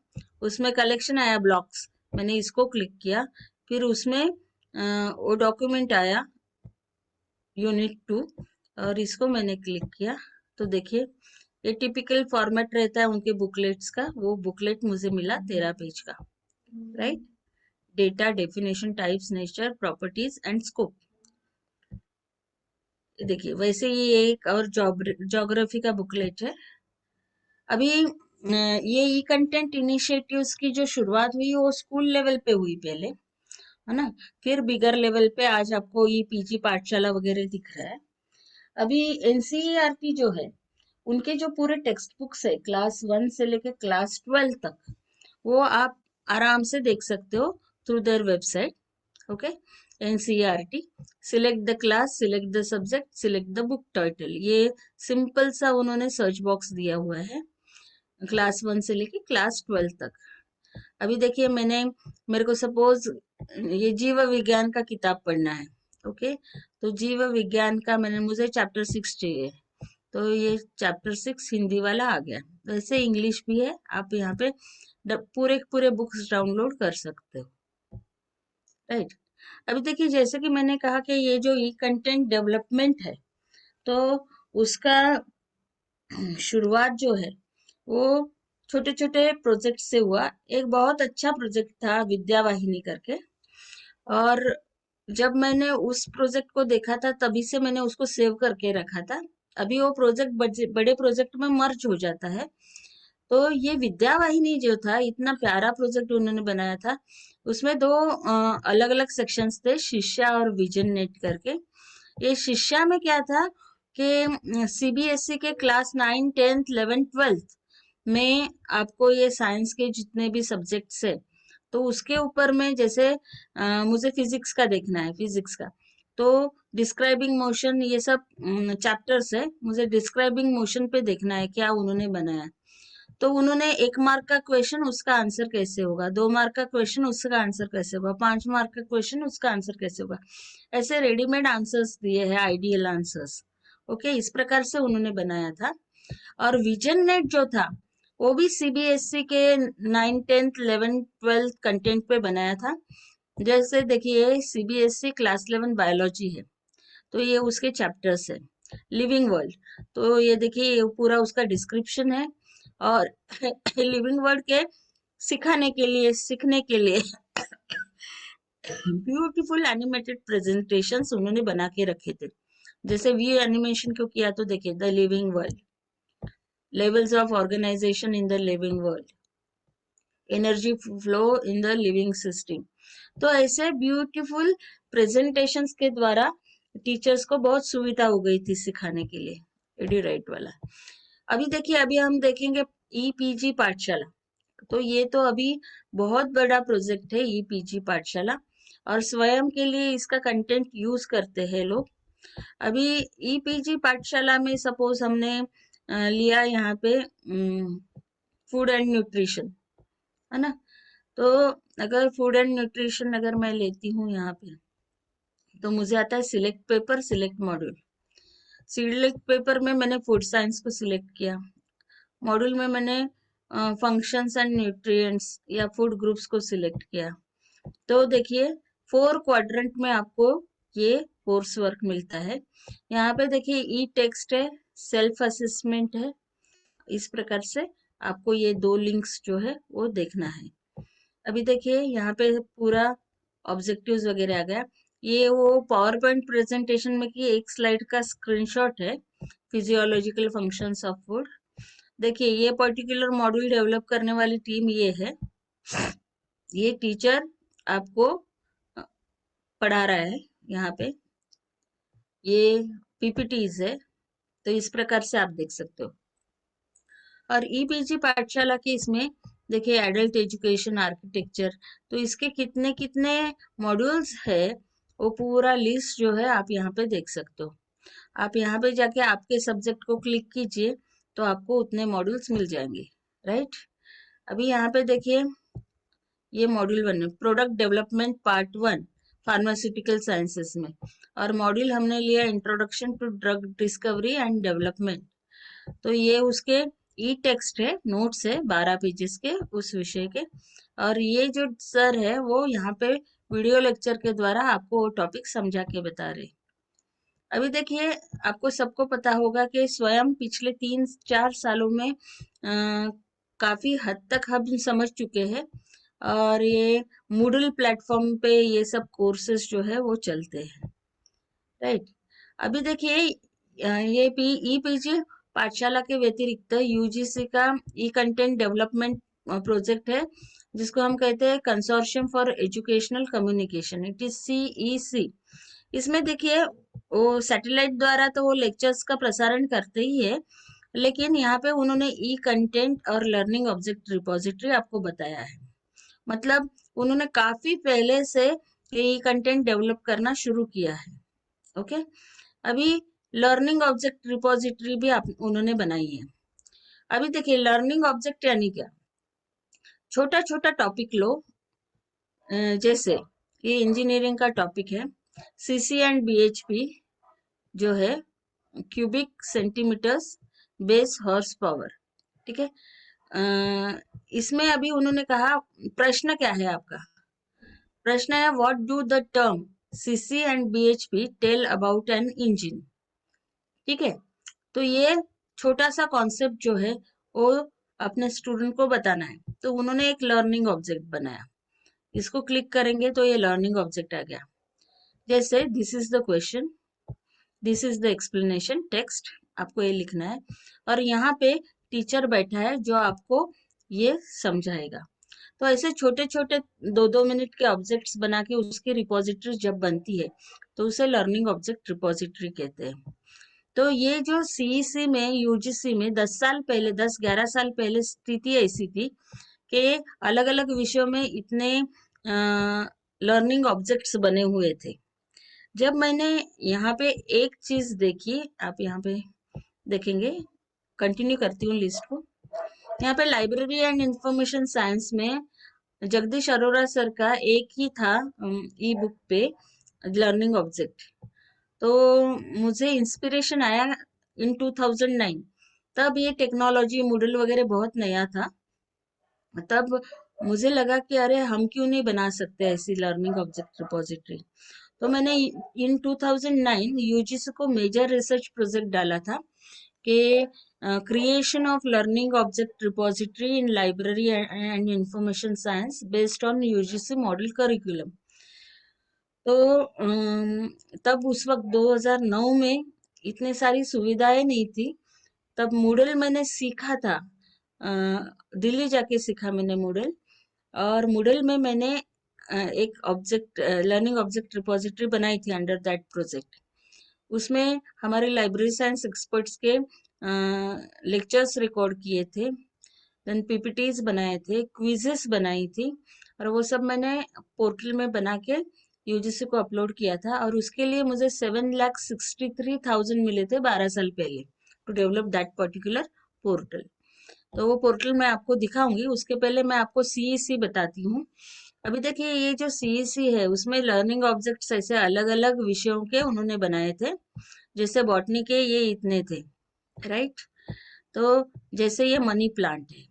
उसमें कलेक्शन आया ब्लॉक्स, मैंने इसको क्लिक किया। फिर उसमें वो डॉक्यूमेंट आया यूनिट 2 और इसको मैंने क्लिक किया। तो देखिए ये टिपिकल फॉर्मेट रहता है उनके बुकलेट्स का, वो बुकलेट मुझे मिला 13 पेज का, right. Data, definition, types, nature, properties and scope. देखिए वैसे ही एक और ज्योग्राफी का बुकलेट है। अभी ये ई कंटेंट इनिशिएटिव्स की जो शुरुआत हुई वो स्कूल लेवल पे हुई पहले, है ना। फिर बिगर लेवल पे आज आपको ये पीजी पाठशाला वगैरह दिख रहा है। अभी एनसीईआरटी जो है उनके जो पूरे टेक्स्ट बुक्स है क्लास 1 से लेके क्लास 12 तक, वो आप आराम से देख सकते हो through their website, okay. NCERT, select the class, select the subject, select the book title, ये सिंपल सा उन्होंने सर्च बॉक्स दिया हुआ है क्लास 1 से लेके क्लास 12 तक। अभी देखिए मेरे को सपोज ये जीव विज्ञान का किताब पढ़ना है, ओके। तो जीव विज्ञान का मुझे चैप्टर 6 चाहिए, तो ये चैप्टर 6 हिंदी वाला आ गया। वैसे इंग्लिश भी है, आप यहाँ पे पूरे पूरे बुक्स डाउनलोड कर सकते हो, राइट। अभी देखिए जैसे कि मैंने कहा कि ये जो ई कंटेंट डेवलपमेंट है तो उसका शुरुआत जो है वो छोटे छोटे प्रोजेक्ट से हुआ। एक बहुत अच्छा प्रोजेक्ट था विद्यावाहिनी करके, और जब मैंने उस प्रोजेक्ट को देखा था तभी से मैंने उसको सेव करके रखा था। अभी वो प्रोजेक्ट बड़े प्रोजेक्ट में मर्ज हो जाता है। तो ये विद्यावाहिनी जो था इतना प्यारा प्रोजेक्ट उन्होंने बनाया था। उसमें दो अलग अलग सेक्शंस थे, शिष्या और विजन नेट करके। ये शिष्या में क्या था कि सीबीएसई के क्लास 9, 10th, 11th, 12th में आपको ये साइंस के जितने भी सब्जेक्ट्स है तो उसके ऊपर में जैसे मुझे फिजिक्स का देखना है, फिजिक्स का, तो डिस्क्राइबिंग मोशन ये सब चैप्टर्स है, मुझे डिस्क्राइबिंग मोशन पे देखना है क्या उन्होंने बनाया। तो उन्होंने 1 मार्क का क्वेश्चन उसका आंसर कैसे होगा, 2 मार्क का क्वेश्चन उसका आंसर कैसे होगा, 5 मार्क का क्वेश्चन उसका आंसर कैसे होगा, ऐसे रेडीमेड आंसर्स दिए हैं, आइडियल आंसर्स, ओके। इस प्रकार से उन्होंने बनाया था। और विजन नेट जो था वो भी सीबीएसई के 9, 10th, 11th, 12th कंटेंट पे बनाया था। जैसे देखिए सीबीएसई क्लास 11 बायोलॉजी है तो ये उसके चैप्टर्स है। लिविंग वर्ल्ड, तो ये देखिए ये पूरा उसका डिस्क्रिप्शन है। और लिविंग वर्ल्ड के सिखाने के लिए, सीखने के लिए ब्यूटीफुल एनिमेटेड प्रेजेंटेशंस उन्होंने बना के रखे थे। जैसे व्यू एनिमेशन को किया तो देखिए the living world, levels of organization in the living world, energy flow in the living system. तो ऐसे ब्यूटीफुल प्रेजेंटेशंस के द्वारा टीचर्स को बहुत सुविधा हो गई थी सिखाने के लिए, एडुराइट वाला। अभी देखिए अभी हम देखेंगे ईपीजी पाठशाला। तो ये तो अभी बहुत बड़ा प्रोजेक्ट है ईपीजी पाठशाला, और स्वयं के लिए इसका कंटेंट यूज करते हैं लोग। अभी ईपीजी पाठशाला में सपोज हमने लिया यहाँ पे फूड एंड न्यूट्रिशन, है ना। तो अगर फूड एंड न्यूट्रिशन अगर मैं लेती हूँ यहाँ पे तो मुझे आता है select paper, select module. Select paper में मैंने फूड साइंस को सिलेक्ट किया, मॉड्यूल में मैंने फंक्शंस एंड न्यूट्रिएंट्स या फूड ग्रुप्स को सिलेक्ट किया। तो देखिए 4 क्वाड्रेंट में आपको ये कोर्स वर्क मिलता है। यहाँ पे देखिए ई टेक्स्ट है, सेल्फ असेसमेंट है। इस प्रकार से आपको ये 2 लिंक्स जो है वो देखना है। अभी देखिए यहाँ पे पूरा ऑब्जेक्टिव्स वगैरह आ गया। ये वो पावर पॉइंट प्रेजेंटेशन में की एक स्लाइड का स्क्रीनशॉट है, फिजियोलॉजिकल फंक्शंस ऑफ फूड। देखिए ये पर्टिकुलर मॉड्यूल डेवलप करने वाली टीम ये है, ये टीचर आपको पढ़ा रहा है यहाँ पे, ये पीपीटीज है। तो इस प्रकार से आप देख सकते हो। और ईपीजी पाठशाला के इसमें देखिए एडल्ट एजुकेशन आर्किटेक्चर, तो इसके कितने कितने मॉड्यूल्स है वो पूरा लिस्ट जो है आप यहाँ पे देख सकते हो। आप यहाँ पे जाके आपके सब्जेक्ट को क्लिक कीजिए तो आपको उतने मॉड्यूल्स मिल जाएंगे, राइट। अभी यहाँ पे देखिए ये मॉड्यूल 1 है, product development part 1 pharmaceutical sciences में, और मॉड्यूल हमने लिया introduction to drug discovery and development. तो ये उसके ई टेक्स्ट है, नोट्स है 12 पेजेस के उस विषय के, और ये जो सर है वो यहाँ पे वीडियो लेक्चर के द्वारा आपको वो टॉपिक समझा के बता रहे। अभी देखिए आपको सबको पता होगा कि स्वयं पिछले 3-4 सालों में काफी हद तक हम समझ चुके हैं, और ये मूडल प्लेटफॉर्म पे ये सब कोर्सेज जो है वो चलते हैं, राइट। अभी देखिए ये ई पीजी पाठशाला के व्यतिरिक्त यूजीसी का ई कंटेंट डेवलपमेंट प्रोजेक्ट है, जिसको हम कहते हैं consortium for educational communication, it is CEC। इसमें देखिए वो सैटेलाइट द्वारा तो वो लेक्चर्स का प्रसारण करते ही है, लेकिन यहाँ पे उन्होंने ई कंटेंट और लर्निंग ऑब्जेक्ट रिपोजिटरी आपको बताया है। मतलब उन्होंने काफी पहले से ई कंटेंट डेवलप करना शुरू किया है, ओके। अभी लर्निंग ऑब्जेक्ट रिपोजिटरी भी उन्होंने बनाई है। अभी देखिए लर्निंग ऑब्जेक्ट यानी क्या, छोटा छोटा टॉपिक लो, जैसे ये इंजीनियरिंग का टॉपिक है CC एंड BHP जो है cubic centimetres base horse power, ठीक है। इसमें अभी उन्होंने कहा प्रश्न क्या है आपका, प्रश्न है what do the term CC and BHP tell about an engine, ठीक है। तो ये छोटा सा कॉन्सेप्ट जो है वो अपने स्टूडेंट को बताना है, तो उन्होंने एक लर्निंग ऑब्जेक्ट बनाया। इसको क्लिक करेंगे तो ये लर्निंग ऑब्जेक्ट आ गया। जैसे this is the question, this is the explanation text, आपको ये लिखना है, और यहाँ पे टीचर बैठा है जो आपको ये समझाएगा। तो ऐसे छोटे छोटे 2-2 मिनट के ऑब्जेक्ट्स बना के उसकी रिपोजिटरी जब बनती है तो उसे लर्निंग ऑब्जेक्ट रिपोजिटरी कहते हैं। तो ये जो CEC में UGC में 10 साल पहले 10-11 साल पहले स्थिति ऐसी थी कि अलग अलग विषयों में इतने लर्निंग ऑब्जेक्ट्स बने हुए थे। जब मैंने यहाँ पे एक चीज देखी, आप यहाँ पे देखेंगे, कंटिन्यू करती हूँ लिस्ट को। यहाँ पे लाइब्रेरी एंड इंफॉर्मेशन साइंस में जगदीश अरोरा सर का एक ही था ई बुक पे लर्निंग ऑब्जेक्ट। तो मुझे इंस्पिरेशन आया इन 2009, तब ये टेक्नोलॉजी मूडल वगैरह बहुत नया था। तब मुझे लगा कि अरे हम क्यों नहीं बना सकते ऐसी लर्निंग ऑब्जेक्ट रिपोजिटरी। तो मैंने इन 2009 UGC को मेजर रिसर्च प्रोजेक्ट डाला था कि creation of learning object repository in library and information science based on UGC model curriculum. तो तब उस वक्त 2009 में इतनी सारी सुविधाएं नहीं थी। तब मूडल मैंने सीखा था, दिल्ली जाके सीखा मैंने मूडल, और मूडल में मैंने एक ऑब्जेक्ट लर्निंग ऑब्जेक्ट रिपोजिटरी बनाई थी अंडर दैट प्रोजेक्ट। उसमें हमारे लाइब्रेरी साइंस एक्सपर्ट्स के लेक्चर्स रिकॉर्ड किए थे, देन PPTs बनाए थे, क्विजेस बनाई थी, और वो सब मैंने पोर्टल में बना के UGC को अपलोड किया था, और उसके लिए मुझे 7,63,000 मिले थे 12 साल पहले to develop that particular portal. तो वो पोर्टल मैं आपको दिखाऊंगी, उसके पहले मैं आपको CEC बताती हूँ। अभी देखिए ये जो CEC है उसमें लर्निंग ऑब्जेक्ट्स ऐसे अलग अलग विषयों के उन्होंने बनाए थे, जैसे बॉटनी के ये इतने थे, राइट। तो जैसे ये मनी प्लांट है,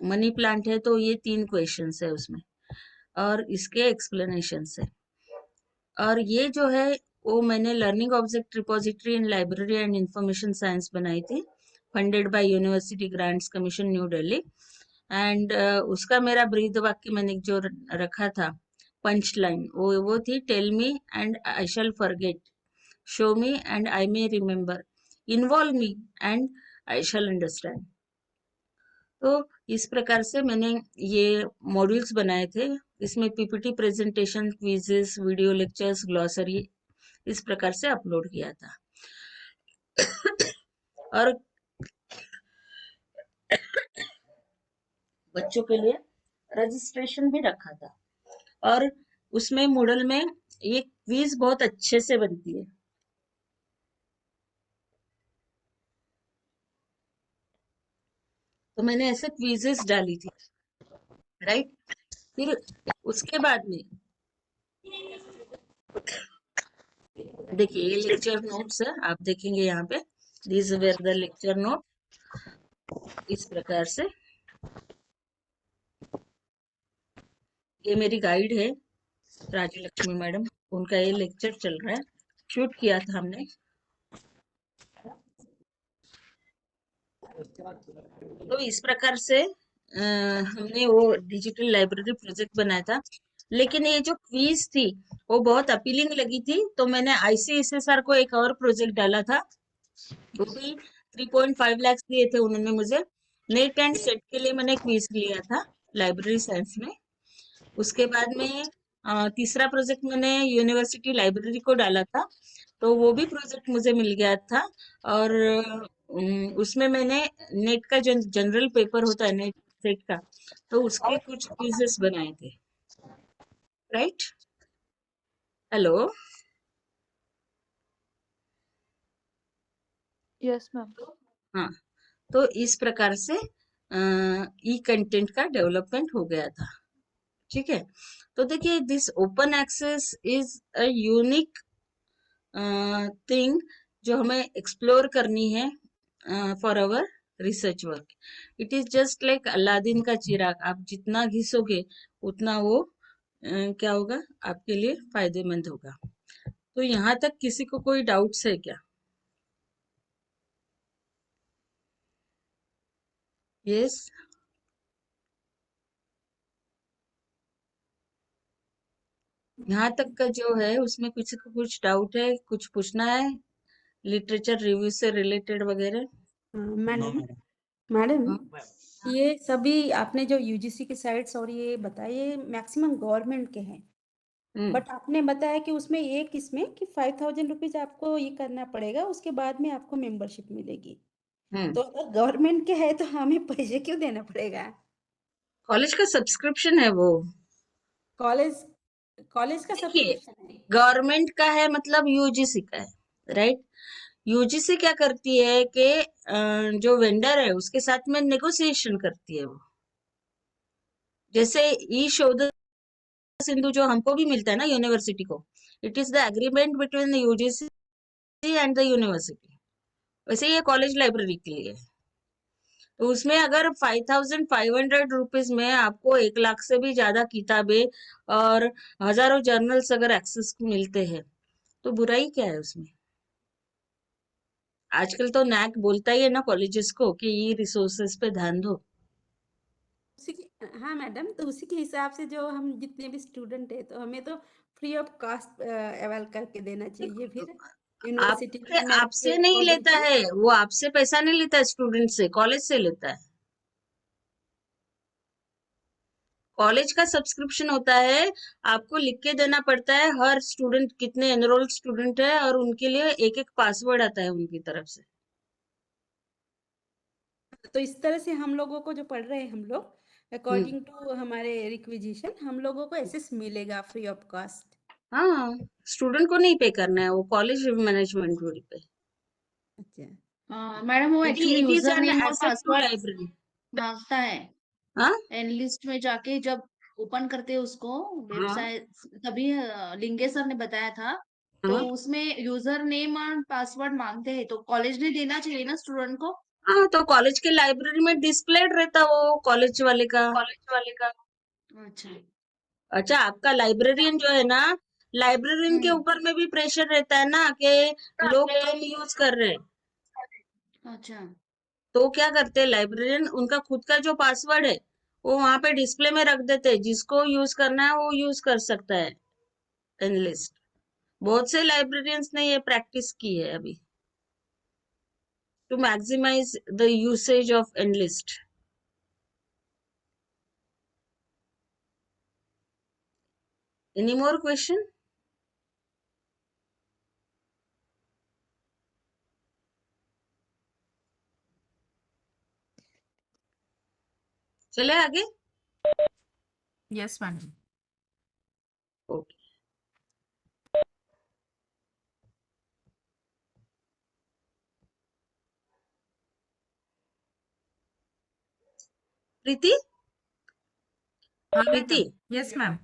मनी प्लांट है तो ये 3 क्वेश्चंस है उसमें, और इसके एक्सप्लेनेशंस है। और ये जो है वो मैंने learning object repository in library and information science बनाई थी, funded by university grants commission new Delhi. And उसका मेरा ब्रीद वाक्य मैंने जो रखा था, पंच लाइन, वो थी tell me and I shall forget, show me and I may remember, involve me and I shall understand. तो इस प्रकार से मैंने ये मॉड्यूल्स बनाए थे। इसमें PPT presentation, quizzes, video lectures, glossary इस प्रकार से अपलोड किया था। और बच्चों के लिए रजिस्ट्रेशन भी रखा था। और उसमें मूडल में ये क्विज बहुत अच्छे से बनती है। तो मैंने ऐसे क्विजेस डाली थी, राइट। फिर उसके बाद में देखिए ये लेक्चर नोट्स है, आप देखेंगे यहाँ पे this where the lecture note. इस प्रकार से ये मेरी गाइड है राजू लक्ष्मी मैडम, उनका ये लेक्चर चल रहा है, शूट किया था हमने। तो इस प्रकार से हमने वो डिजिटल लाइब्रेरी प्रोजेक्ट बनाया था। लेकिन ये जो क्वीज थी वो बहुत अपीलिंग लगी थी, तो मैंने ICSSR को एक और प्रोजेक्ट डाला था, वो भी 3.5 लाख दिए थे उन्होंने मुझे। नेट एंड सेट के लिए मैंने क्विज लिया था लाइब्रेरी साइंस में। उसके बाद में तीसरा प्रोजेक्ट मैंने यूनिवर्सिटी लाइब्रेरी को डाला था, तो वो भी प्रोजेक्ट मुझे मिल गया था। और उसमें मैंने नेट का जो जनरल पेपर होता है नेट सेट का, तो उसके कुछ क्विजेस बनाए थे, राइट। हेलो। Yes ma'am. हाँ, तो इस प्रकार से ई कंटेंट का डेवलपमेंट हो गया था, ठीक है। तो देखिए this open access is a unique thing जो हमें एक्सप्लोर करनी है for our research work. It is just like Aladdin का चिराग, आप जितना घिसोगे उतना वो क्या होगा, आपके लिए फायदेमंद होगा। तो यहाँ तक किसी को कोई डाउट्स है क्या? यस। यहाँ तक का जो है उसमें किसी को कुछ डाउट है, कुछ पूछना है, लिटरेचर रिव्यू से रिलेटेड वगैरह? मैडम मैडम हाँ। ये सभी आपने जो यूजीसी की साइट्स और ये बताए ये मैक्सिमम गवर्नमेंट के हैं, हम्म। बट आपने बताया कि उसमें एक इसमें कि 5,000 रुपीज आपको ये करना पड़ेगा, उसके बाद में आपको मेंबरशिप मिलेगी। हम्म। तो अगर गवर्नमेंट के है तो हमें पैसे क्यों देना पड़ेगा? कॉलेज का सब्सक्रिप्शन है वो। कॉलेज कॉलेज का देखिए सब्सक्रिप्शन है। गवर्नमेंट का है मतलब यूजीसी का है, राइट। यूजीसी क्या करती है कि जो वेंडर है उसके साथ में नेगोशिएशन करती है वो। जैसे ई शोध सिंधु जो हमको भी मिलता है ना यूनिवर्सिटी को, it is the agreement between the UGC and the university, वैसे ये कॉलेज लाइब्रेरी के लिए है। तो उसमें अगर 5,500 रुपीज में आपको 1 लाख से भी ज्यादा किताबें और हजारों जर्नल्स अगर एक्सेस मिलते हैं, तो बुराई क्या है उसमें? आजकल तो नैक बोलता ही है ना कॉलेजेस को कि ये रिसोर्सेज पे ध्यान दो। उसी की हाँ मैडम, तो उसी के हिसाब से जो हम जितने भी स्टूडेंट है तो हमें तो फ्री ऑफ कास्ट अवेल करके देना चाहिए। फिर यूनिवर्सिटी आपके की मेरिट के आपसे नहीं अकॉर्डिंग लेता टू। है वो, आपसे पैसा नहीं लेता है, स्टूडेंट से, कॉलेज से लेता है। कॉलेज का सब्सक्रिप्शन होता है, आपको लिख के देना पड़ता है हर स्टूडेंट कितने एनरोल्ड स्टूडेंट है, और उनके लिए एक एक पासवर्ड आता है उनकी तरफ से। तो इस तरह से हम लोगों को जो पढ़ रहे हैं हम लोग हम्म। अकॉर्डिंग टू हमारे रिक्विजिशन हम लोगों को एसेस मिलेगा फ्री ऑफ कॉस्ट। हाँ, स्टूडेंट को नहीं पे करना है, वो कॉलेज मैनेजमेंट विल पे। अच्छा। मैडम वो actually it is user an name और एसेट टू पासवर्ड लाइब्रेरी। मांगता है। हाँ। एनलिस्ट में जाके जब ओपन करते हैं उसको हाँ। वेबसाइट, तभी लिंगेश सर ने बताया था, तो हाँ। उसमें यूजर नेम और पासवर्ड मांगते हैं, तो कॉलेज ने देना चाहिए ना स्टूडेंट को। हाँ, तो कॉलेज के लाइब्रेरी में डिस्प्लेड रहता वो कॉलेज वाले का। अच्छा। अच्छा, आपका लाइब्रेरियन जो है ना, लाइब्रेरियन के हम्म। ऊपर में भी प्रेशर रहता है ना कि लोग कम यूज कर रहे हैं। अच्छा। तो क्या करते हैं लाइब्रेरियन, उनका खुद का जो पासवर्ड है वो वहां पे डिस्प्ले में रख देते हैं, जिसको यूज करना है वो यूज कर सकता है एनलिस्ट। बहुत से लाइब्रेरियंस ने ये प्रैक्टिस की है अभी to maximize the usage of NLIST. Any more question? चले आगे। Yes madam. ओके, प्रीती हाँ प्रीती मॅडम, येस मॅम.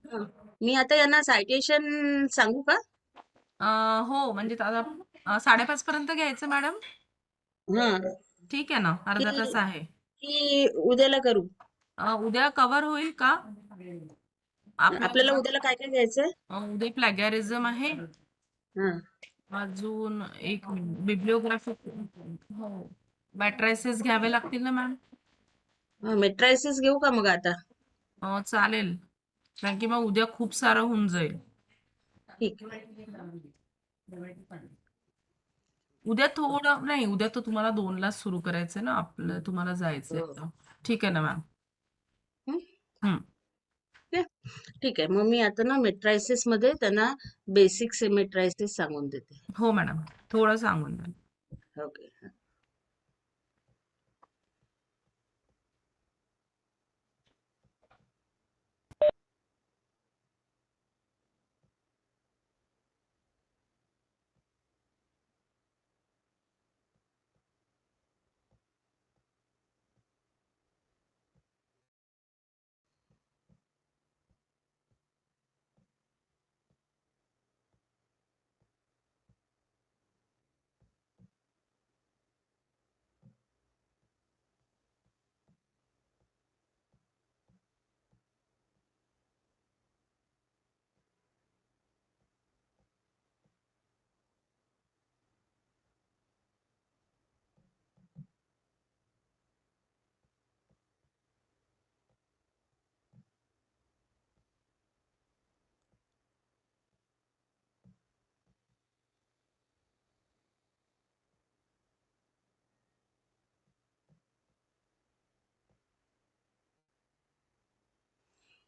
हं. मी आता यांना सायटेशन सांगू का? हो म्हणजे आता 5:30 पर्यंत घ्यायचं मॅडम. हा, ठीक आहे ना, अर्धा की तास आहे. की उद्याला करू? उद्या कव्हर होईल का आपल्याला आपल्याला? उद्याला काय काय घ्यायचंय? उद्या प्लॅगॅरिझम आहे, हा, अजून एक बिब्लिओग्राफी, हो, मॅट्रायसेस घ्यावे लागतील ना मॅम? मेट्रायसिस घेऊ का मग आता? चालेल, कारण की मग उद्या खूप सारं होऊन जाईल. ठीक. उद्या थोडं नाही, उद्या तर तुम्हाला 2लाच सुरू करायचंय ना आपलं, तुम्हाला जायचंय हो. आता. ठीक आहे ना मॅम. हं? हं. ठीक आहे, मग मी आता ना मेट्रायसिस मध्ये त्यांना बेसिक मेट्रायसिस सांगून देते. हो मॅडम, थोडं सांगून द्या. ओके.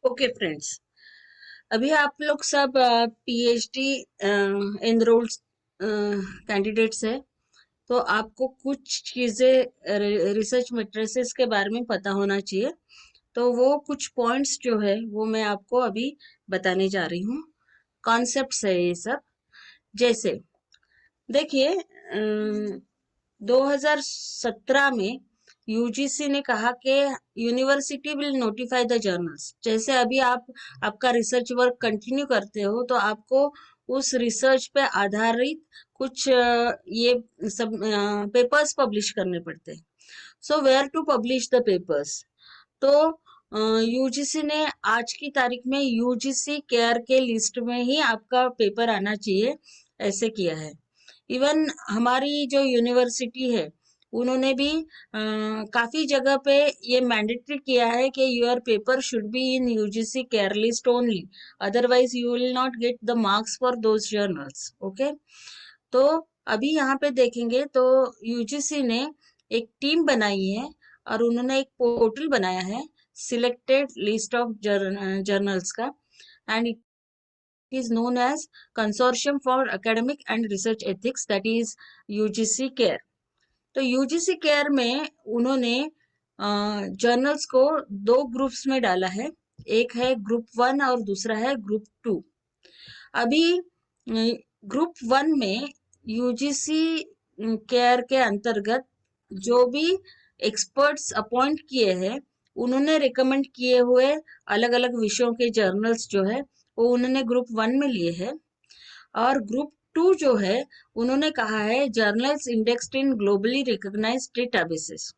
ओके फ्रेंड्स, अभी आप लोग सब पीएचडी एनरोल्ड कैंडिडेट्स है, तो आपको कुछ चीजें रिसर्च मैट्रिसेस के बारे में पता होना चाहिए। तो वो कुछ पॉइंट्स जो है वो मैं आपको अभी बताने जा रही हूँ। कॉन्सेप्ट्स है ये सब। जैसे देखिए 2017 में यूजीसी ने कहा कि university will notify the journals. जैसे अभी आप आपका रिसर्च वर्क कंटिन्यू करते हो तो आपको उस रिसर्च पे आधारित कुछ ये सब पेपर्स पब्लिश करने पड़ते हैं। So where to publish the papers? तो यूजीसी ने आज की तारीख में यूजीसी केयर के लिस्ट में ही आपका पेपर आना चाहिए, ऐसे किया है। इवन हमारी जो यूनिवर्सिटी है उन्होंने भी काफी जगह पे ये मैंडेटरी किया है कि your paper should be in UGC care list only, otherwise you will not get the marks for those journals. Okay, तो अभी यहाँ पे देखेंगे तो यूजीसी ने एक टीम बनाई है और उन्होंने एक पोर्टल बनाया है सिलेक्टेड लिस्ट ऑफ जर्नल्स का, and it is known as Consortium for Academic and Research Ethics, that is UGC Care। तो UGC केयर में उन्होंने जर्नल्स को 2 ग्रुप्स में डाला है, एक है ग्रुप 1 और दूसरा है ग्रुप 2। अभी ग्रुप 1 में यूजीसी केयर के अंतर्गत जो भी एक्सपर्ट्स अपॉइंट किए हैं उन्होंने रिकमेंड किए हुए अलग अलग विषयों के जर्नल्स जो है वो उन्होंने ग्रुप 1 में लिए हैं, और ग्रुप 2 जो है उन्होंने कहा है journals indexed in globally recognized databases.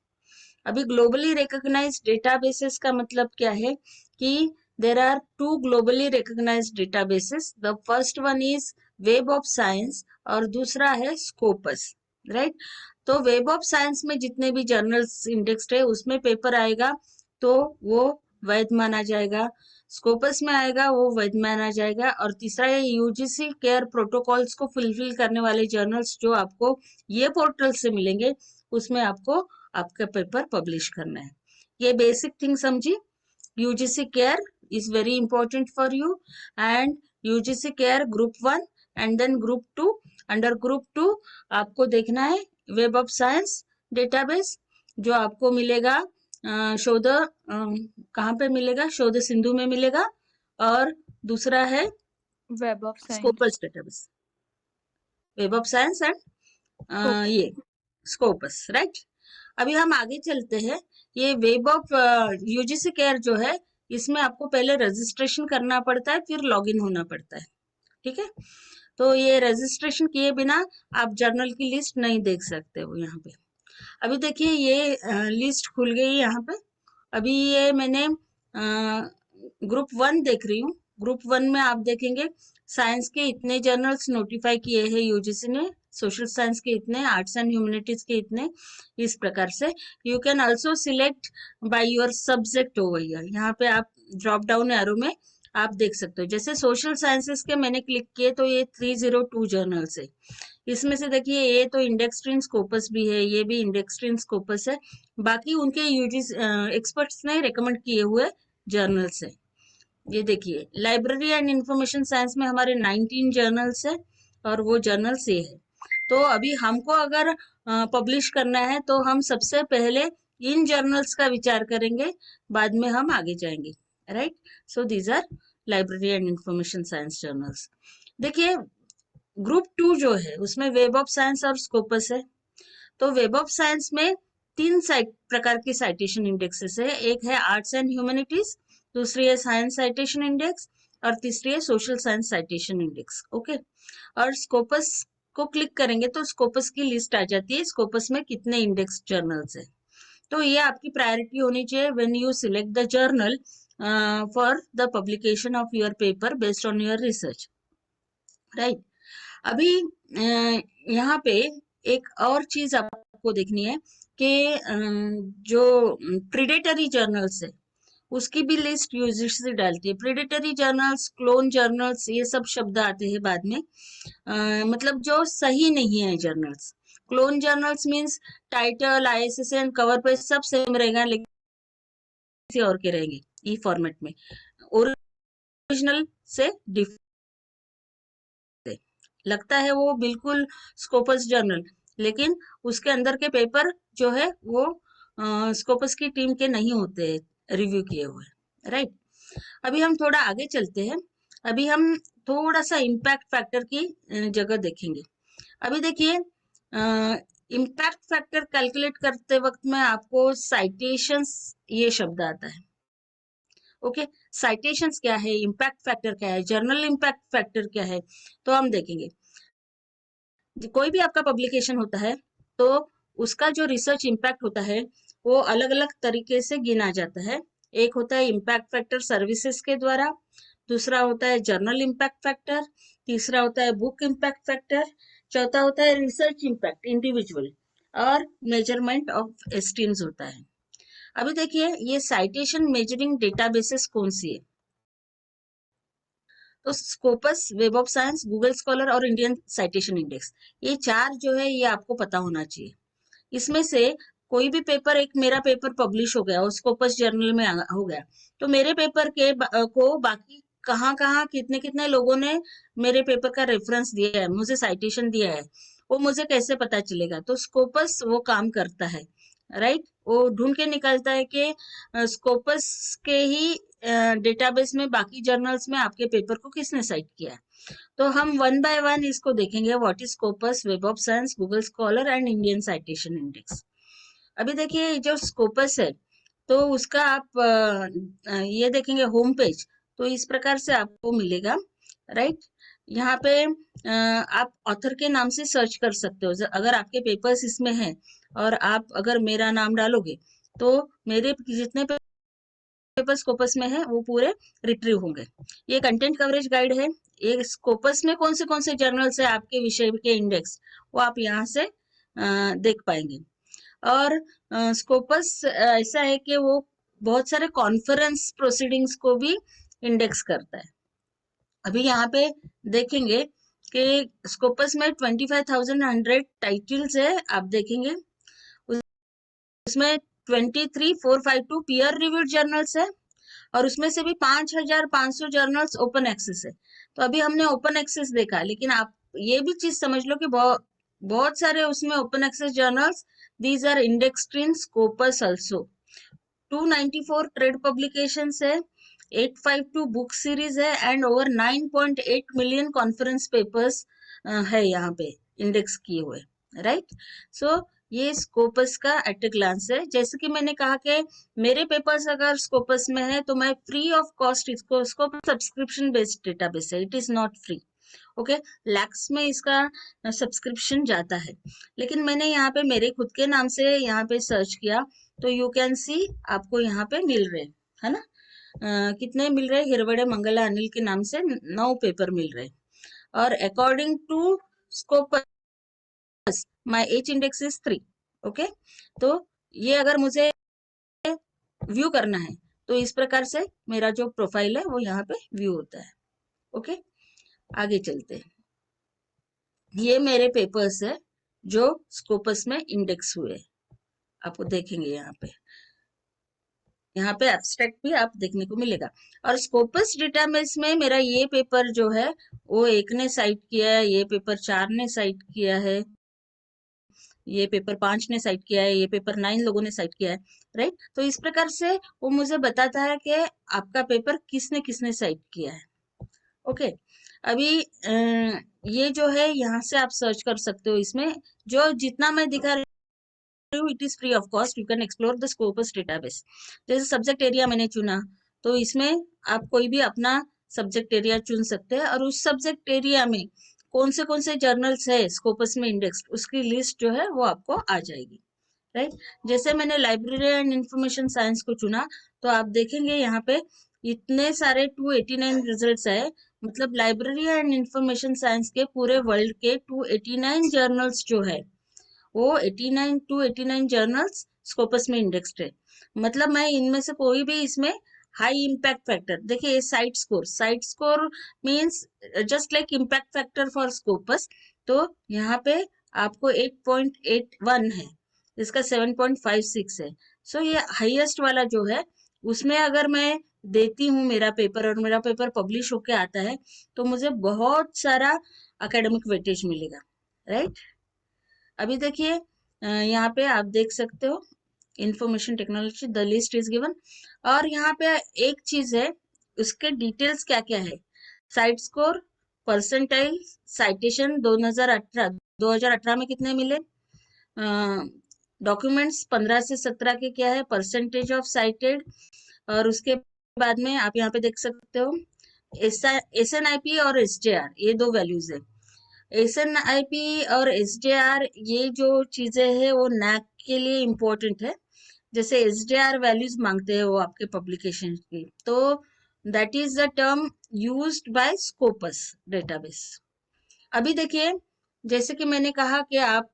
अभी ग्लोबली रिकॉग्नाइज्ड डेटाबेसेस का मतलब क्या है कि there are 2 globally recognized databases. The first one is Web of Science और दूसरा है स्कोपस, राइट। तो वेब ऑफ साइंस में जितने भी जर्नल्स इंडेक्स्ड है उसमें पेपर आएगा तो वो वैध माना जाएगा, स्कोपस में आएगा वो वैध माना जाएगा, और तीसरा है यूजीसी केयर प्रोटोकॉल्स को फुलफिल करने वाले जर्नल्स जो आपको ये पोर्टल से मिलेंगे उसमें आपको आपका पेपर पब्लिश करना है। ये बेसिक थिंग समझी। UGC care is very important for you, and UGC care group 1 and then group 2। Under group 2 आपको देखना है वेब ऑफ साइंस डेटाबेस, जो आपको मिलेगा शो द कहाँ पे मिलेगा, शो द सिंधु में मिलेगा, और दूसरा है web of science, Scopus database, web of science and ये स्कोपस, राइट। अभी हम आगे चलते हैं। ये वेब ऑफ यूजीसी केयर जो है, इसमें आपको पहले रजिस्ट्रेशन करना पड़ता है, फिर लॉगिन होना पड़ता है, ठीक है। तो ये रजिस्ट्रेशन किए बिना आप जर्नल की लिस्ट नहीं देख सकते हो यहाँ पे। अभी देखिए ये लिस्ट खुल गई यहाँ पे। अभी ये मैंने ग्रुप 1 देख रही हूँ। ग्रुप 1 में आप देखेंगे साइंस के इतने जर्नल्स नोटिफाई किए हैं यूजीसी ने, सोशल साइंस के इतने, आर्ट्स एंड ह्यूमैनिटीज के इतने, इस प्रकार से। You can also select by your subject over here. यहाँ पे आप ड्रॉप डाउन एरो में आप देख सकते हो। जैसे सोशल साइंसेस के मैंने क्लिक किए तो ये 302 जर्नल्स है। इसमें से देखिए ये तो इंडेक्सट्रीन स्कोपस भी है, ये भी इंडेक्सट्रीन स्कोपस है, बाकी उनके यूजीसी एक्सपर्ट्स ने रेकमेंड किए हुए जर्नल्स है। ये देखिए लाइब्रेरी एंड इंफॉर्मेशन साइंस में हमारे 19 जर्नल्स है, और वो जर्नल्स ये है। तो अभी हमको अगर पब्लिश करना है तो हम सबसे पहले इन जर्नल्स का विचार करेंगे, बाद में हम आगे जाएंगे, right. So these are library and information science journals. देखिए ग्रुप 2 जो है उसमें वेब ऑफ साइंस और स्कोपस है। तो वेब ऑफ साइंस में 3 प्रकार की साइटेशन इंडेक्सेस है। एक है आर्ट्स एंड ह्यूमैनिटीज, दूसरी है साइंस साइटेशन इंडेक्स, और तीसरी है social science citation index, okay. और स्कोपस को क्लिक करेंगे तो स्कोपस की लिस्ट आ जाती है, स्कोपस में कितने इंडेक्स जर्नल्स है। तो ये आपकी प्रायोरिटी होनी चाहिए when you select the journal for the publication of your paper based on your research, right. अभी यहाँ पे एक और चीज आपको देखनी है कि जो प्रीडेटरी जर्नल्स है उसकी भी लिस्ट यूजीसी डालती है। प्रीडेटरी जर्नल्स, क्लोन जर्नल्स, ये सब शब्द आते हैं बाद में, मतलब जो सही नहीं है journals. Clone journals means title, ISSN, cover page सब सेम रहेगा, लेकिन किसी और के रहेंगे ई फॉर्मेट में, ओरिजिनल से डिफरेंट लगता है वो बिल्कुल स्कोपस जर्नल, लेकिन उसके अंदर के पेपर जो है वो स्कोपस की टीम के नहीं होते रिव्यू किए हुए, राइट। अभी हम थोड़ा आगे चलते हैं। अभी हम थोड़ा सा इम्पैक्ट फैक्टर की जगह देखेंगे। अभी देखिए इम्पैक्ट फैक्टर कैलकुलेट करते वक्त में आपको साइटेशंस ये शब्द आता है, ओके। साइटेशंस क्या है, इम्पैक्ट फैक्टर क्या है, जर्नल इम्पैक्ट फैक्टर क्या है, तो हम देखेंगे। कोई भी आपका पब्लिकेशन होता है तो उसका जो रिसर्च इम्पैक्ट होता है वो अलग अलग तरीके से गिना जाता है। एक होता है इम्पैक्ट फैक्टर सर्विसेज के द्वारा, दूसरा होता है जर्नल इम्पैक्ट फैक्टर, तीसरा होता है बुक इम्पैक्ट फैक्टर, चौथा होता है रिसर्च इम्पैक्ट इंडिविजुअल, और मेजरमेंट ऑफ एस्टीम्स होता है। अभी देखिए ये साइटेशन मेजरिंग डेटाबेसेस कौन सी है, तो Scopus, web of science, Google scholar और इंडियन साइटेशन इंडेक्स, ये 4 जो है ये आपको पता होना चाहिए। इसमें से कोई भी पेपर, एक मेरा पेपर पब्लिश हो गया और स्कोपस जर्नल में हो गया, तो मेरे पेपर के को बाकी कहाँ कहाँ कितने कितने लोगों ने मेरे पेपर का रेफरेंस दिया है, मुझे साइटेशन दिया है, वो मुझे कैसे पता चलेगा। तो स्कोपस वो काम करता है, राइट। वो ढूंढ के निकालता है कि स्कोपस के ही डेटाबेस में बाकी जर्नल्स में आपके पेपर को किसने साइट किया है। तो हम 1 बाय 1 इसको देखेंगे, what is Scopus, web of science, Google scholar and Indian citation index. अभी देखिए जो स्कोपस है तो उसका आप ये देखेंगे होम पेज, तो इस प्रकार से आपको मिलेगा, राइट। यहाँ पे आप ऑथर के नाम से सर्च कर सकते हो। अगर आपके पेपर्स इसमें हैं और आप अगर मेरा नाम डालोगे तो मेरे जितने पेपर स्कोपस में है वो पूरे रिट्रीव होंगे। ये कंटेंट कवरेज गाइड है। ये स्कोपस में कौन से जर्नल्स है आपके विषय के इंडेक्स, वो आप यहाँ से देख पाएंगे। और स्कोपस ऐसा है कि वो बहुत सारे कॉन्फ्रेंस प्रोसीडिंग्स को भी इंडेक्स करता है। अभी यहाँ पे देखेंगे कि स्कोपस में 25,100 टाइटल्स है, आप देखेंगे उसमें 23,452 पीयर रिव्यूड जर्नल्स है, और उसमें से भी 5,500 जर्नल्स ओपन एक्सेस है। तो अभी हमने ओपन एक्सेस देखा, लेकिन आप ये भी चीज समझ लो कि बहुत सारे उसमें open access journals, these are indexed in Scopus also. 294 trade publications है, 852 बुक सीरीज है and over 9.8 million conference papers है यहाँ पे इंडेक्स किए हुए, राइट। सो ये स्कोपस का एट ए ग्लांस है। जैसे कि मैंने कहा कि मेरे पेपर्स अगर स्कोपस में है तो मैं फ्री ऑफ कॉस्ट इसको सब्सक्रिप्शन बेस्ड डेटाबेस है, it is not free. Okay, lakhs में इसका सब्सक्रिप्शन जाता है, लेकिन मैंने यहाँ पे मेरे खुद के नाम से यहाँ पे सर्च किया तो यू कैन सी आपको यहाँ पे मिल रहे है ना। कितने मिल रहे? हिरवड़े मंगला अनिल के नाम से 9 पेपर मिल रहे और according to Scopus my H index is 3। Okay, तो ये अगर मुझे व्यू करना है तो इस प्रकार से मेरा जो प्रोफाइल है वो यहाँ पे व्यू होता है। ओके, आगे चलते हैं। ये मेरे पेपर्स है जो स्कोपस में इंडेक्स हुए, आपको देखेंगे यहाँ पे एब्स्ट्रैक्ट भी आप देखने को मिलेगा। और स्कोपस डेटाबेस में मेरा ये पेपर जो है वो 1 ने साइट किया है, ये पेपर 4 ने साइट किया है, ये पेपर 5 ने साइट किया है, ये पेपर 9 लोगों ने साइट किया है, राइट। तो इस प्रकार से वो मुझे बताता है कि आपका पेपर किसने किसने साइट किया है। ओके, अभी ये जो है यहाँ से आप सर्च कर सकते हो, इसमें जो जितना मैं दिखा रही हूँ it is free of cost, you can explore the Scopus database. जैसे सब्जेक्ट एरिया मैंने चुना तो इसमें आप कोई भी अपना सब्जेक्ट एरिया चुन सकते हैं और उस सब्जेक्ट एरिया में कौन से जर्नल्स है स्कोपस में इंडेक्स, उसकी लिस्ट जो है वो आपको आ जाएगी, राइट। जैसे मैंने लाइब्रेरी एंड इंफॉर्मेशन साइंस को चुना तो आप देखेंगे यहाँ पे इतने सारे 289 रिजल्ट्स है, मतलब लाइब्रेरी एंड इंफॉर्मेशन साइंस के पूरे वर्ल्ड के 289 जर्नल्स जो है वो 289 जर्नल्स स्कोपस में इंडेक्स्ड है। मतलब मैं इनमें से कोई भी इसमें हाई इम्पैक्ट फैक्टर, देखिए site score means just like impact factor for Scopus, तो यहाँ पे आपको 8.81 है, इसका 7.56 है। सो ये हाईएस्ट वाला जो है उसमें अगर मैं देती हूँ मेरा पेपर और मेरा पेपर पब्लिश होके आता है तो मुझे बहुत सारा एकेडमिक वेटेज मिलेगा, राइट। अभी देखिए यहाँ पे आप देख सकते हो information technology the list is given, और यहाँ पे एक चीज है उसके डिटेल्स क्या क्या है। साइट स्कोर, परसेंटाइल, साइटेशन 2018 में कितने मिले, डॉक्यूमेंट्स 15 से 17 के क्या है, परसेंटेज ऑफ साइटेड, और उसके बाद में आप यहाँ पे देख सकते हो SNIP और SJR, ये 2 वैल्यूज है। SNIP और SJR ये जो चीजें है वो NAAC के लिए इम्पोर्टेंट है। जैसे SJR वैल्यूज मांगते हैं वो आपके पब्लिकेशन की, तो that is the term used by Scopus database. अभी देखिए जैसे कि मैंने कहा कि आप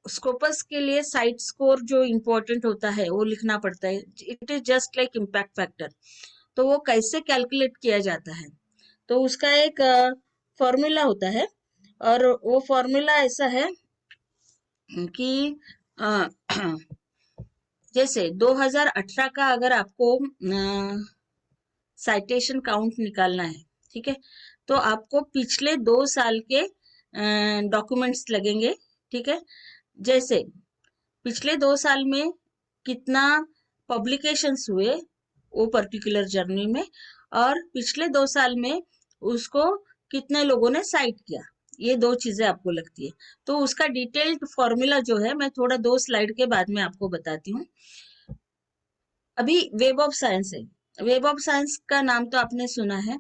स्कोपस के लिए साइट स्कोर जो इम्पोर्टेंट होता है वो लिखना पड़ता है, it is just like impact factor. तो वो कैसे कैलकुलेट किया जाता है, तो उसका एक फॉर्मूला होता है और वो फॉर्मूला ऐसा है कि जैसे 2018 का अगर आपको साइटेशन काउंट निकालना है, ठीक है, तो आपको पिछले 2 साल के डॉक्यूमेंट्स लगेंगे, ठीक है। जैसे पिछले 2 साल में कितना पब्लिकेशंस हुए वो पर्टिकुलर जर्नल में, और पिछले 2 साल में उसको कितने लोगों ने साइट किया, ये 2 चीजें आपको लगती है। तो उसका डिटेल्ड फॉर्मूला जो है मैं थोड़ा 2 स्लाइड के बाद में आपको बताती हूँ। अभी वेब ऑफ साइंस है, वेब ऑफ साइंस का नाम तो आपने सुना है,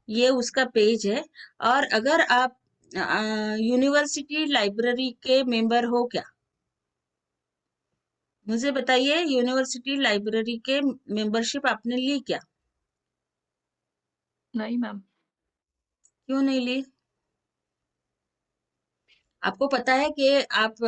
ये उसका पेज है। और अगर आप यूनिवर्सिटी लाइब्रेरी के मेंबर हो क्या, मुझे बताइए, यूनिवर्सिटी लाइब्रेरी के मेंबरशिप आपने ली क्या? नहीं मैम। क्यों नहीं ली? आपको पता है कि आप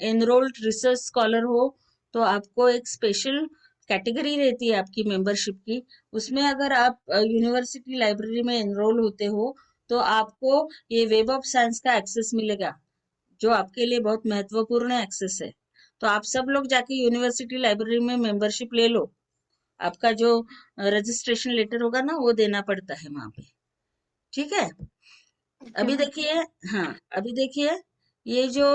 एनरोल्ड रिसर्च स्कॉलर हो तो आपको एक स्पेशल कैटेगरी रहती है आपकी मेंबरशिप की, उसमें अगर आप यूनिवर्सिटी लाइब्रेरी में एनरोल होते हो तो आपको ये वेब ऑफ साइंस का एक्सेस मिलेगा, जो आपके लिए बहुत महत्वपूर्ण एक्सेस है। तो आप सब लोग जाके यूनिवर्सिटी लाइब्रेरी में मेंबरशिप ले लो, आपका जो रजिस्ट्रेशन लेटर होगा ना वो देना पड़ता है वहां पे, ठीक है। अभी देखिए, हाँ अभी देखिए ये जो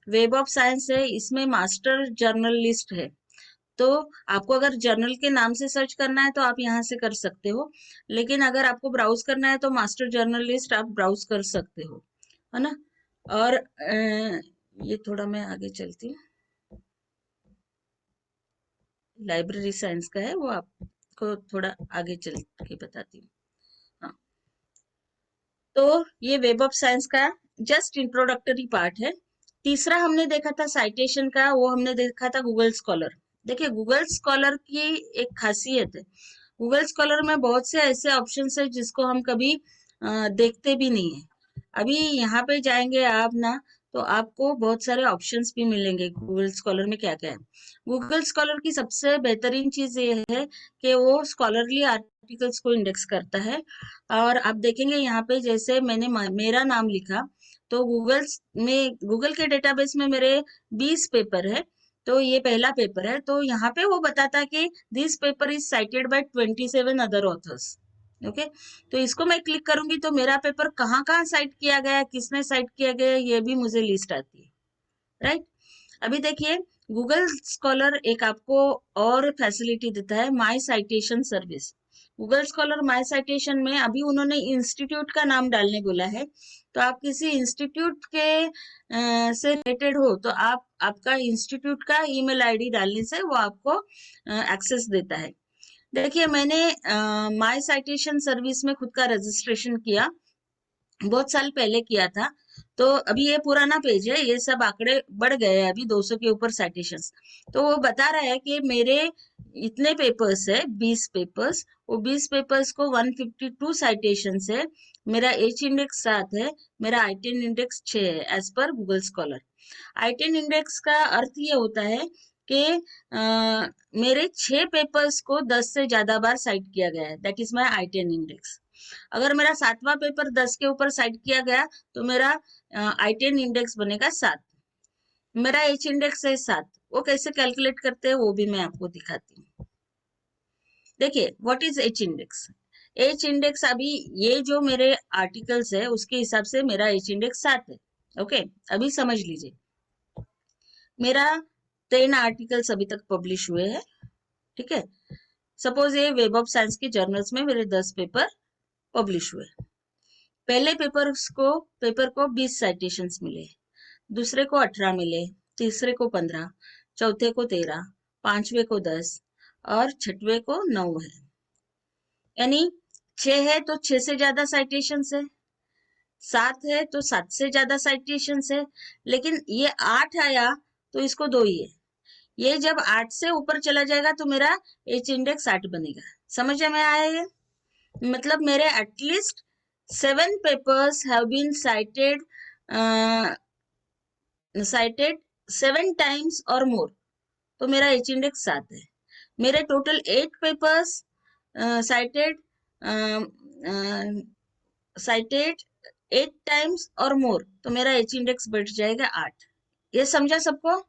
वेब ऑफ साइंस है इसमें मास्टर जर्नल लिस्ट है, तो आपको अगर जर्नल के नाम से सर्च करना है तो आप यहाँ से कर सकते हो, लेकिन अगर आपको ब्राउज करना है तो मास्टर जर्नलिस्ट आप ब्राउज कर सकते हो, है ना। और ये थोड़ा मैं आगे चलती हूँ, लाइब्रेरी साइंस का है, वो आपको थोड़ा आगे चल के बताती हूँ। हाँ, तो ये वेब ऑफ साइंस का जस्ट इंट्रोडक्टरी पार्ट है। तीसरा हमने देखा था साइटेशन का, वो हमने देखा था गूगल स्कॉलर। देखिए, गूगल स्कॉलर की एक खासियत है, गूगल स्कॉलर में बहुत से ऐसे ऑप्शंस है जिसको हम कभी देखते भी नहीं है। अभी यहाँ पे जाएंगे आप ना, तो आपको बहुत सारे ऑप्शंस भी मिलेंगे गूगल स्कॉलर में क्या क्या है। गूगल स्कॉलर की सबसे बेहतरीन चीज ये है कि वो स्कॉलरली आर्टिकल्स को इंडेक्स करता है। और आप देखेंगे यहाँ पे, जैसे मैंने मेरा नाम लिखा, तो गूगल के डेटाबेस में मेरे 20 पेपर है, तो ये पहला पेपर है, तो यहाँ पे वो बताता है कि this paper is cited by 27 other authors. Okay, तो इसको मैं क्लिक करूंगी तो मेरा पेपर कहाँ कहाँ साइट किया गया, किसने साइट किया गया, ये भी मुझे लिस्ट आती है, राइट। अभी देखिए, गूगल स्कॉलर एक आपको और फैसिलिटी देता है, my citation service. Google scholar my citation में अभी उन्होंने इंस्टीट्यूट का नाम डालने बोला है, तो आप किसी इंस्टीट्यूट के से रिलेटेड हो तो आप आपका इंस्टीट्यूट का ईमेल आईडी डालने से वो आपको एक्सेस देता है। देखिए, मैंने माय साइटेशन सर्विस में खुद का रजिस्ट्रेशन किया, बहुत साल पहले किया था, तो अभी ये पुराना पेज है, ये सब आंकड़े बढ़ गए हैं, अभी 200 के ऊपर साइटेशंस। तो वो बता रहा है कि मेरे इतने पेपर्स है, 20 पेपर्स, वो 20 पेपर्स को 152 साइटेशन है, मेरा एच इंडेक्स 7 है, मेरा आई10 इंडेक्स 6 है, as per Google scholar. आई10 index का अर्थ ये होता है कि मेरे 6 पेपर्स को 10 से ज्यादा बार साइट किया गया है, दैट इज माई आई10 इंडेक्स। अगर मेरा 7वां पेपर 10 के ऊपर साइट किया गया तो मेरा आई10 इंडेक्स बनेगा 7। मेरा एच इंडेक्स है 7, वो कैसे कैलकुलेट करते हैं वो भी मैं आपको दिखाती हूँ। देखिए, what is H index. H index, अभी ये जो मेरे आर्टिकल्स है उसके हिसाब से मेरा एच इंडेक्स 7 है। ओके, अभी समझ लीजिए, मेरा 10 आर्टिकल्स अभी तक पब्लिश हुए हैं, ठीक है। सपोज ये वेब ऑफ साइंस के जर्नल्स में मेरे 10 पेपर पब्लिश हुए। पहले पेपर को 20 साइटेशंस मिले, दूसरे को 18 मिले, तीसरे को 15, चौथे को 13, पांचवे को 10 और छठवे को 9 है। यानी 6 है तो 6 से ज्यादा साइटेशंस है, 7 है तो 7 से ज्यादा साइटेशंस है, लेकिन ये 8 आया तो इसको 2 ही है। ये जब 8 से ऊपर चला जाएगा तो मेरा एच इंडेक्स 8 बनेगा। समझ में आया ये? मतलब मेरे at least 7 papers have been cited 7 times or more, तो मेरा एच इंडेक्स 7 है। मेरे टोटल 8 पेपर्स cited 8 times और मोर, तो मेरा एच इंडेक्स बढ़ जाएगा 8। ये समझा सबको?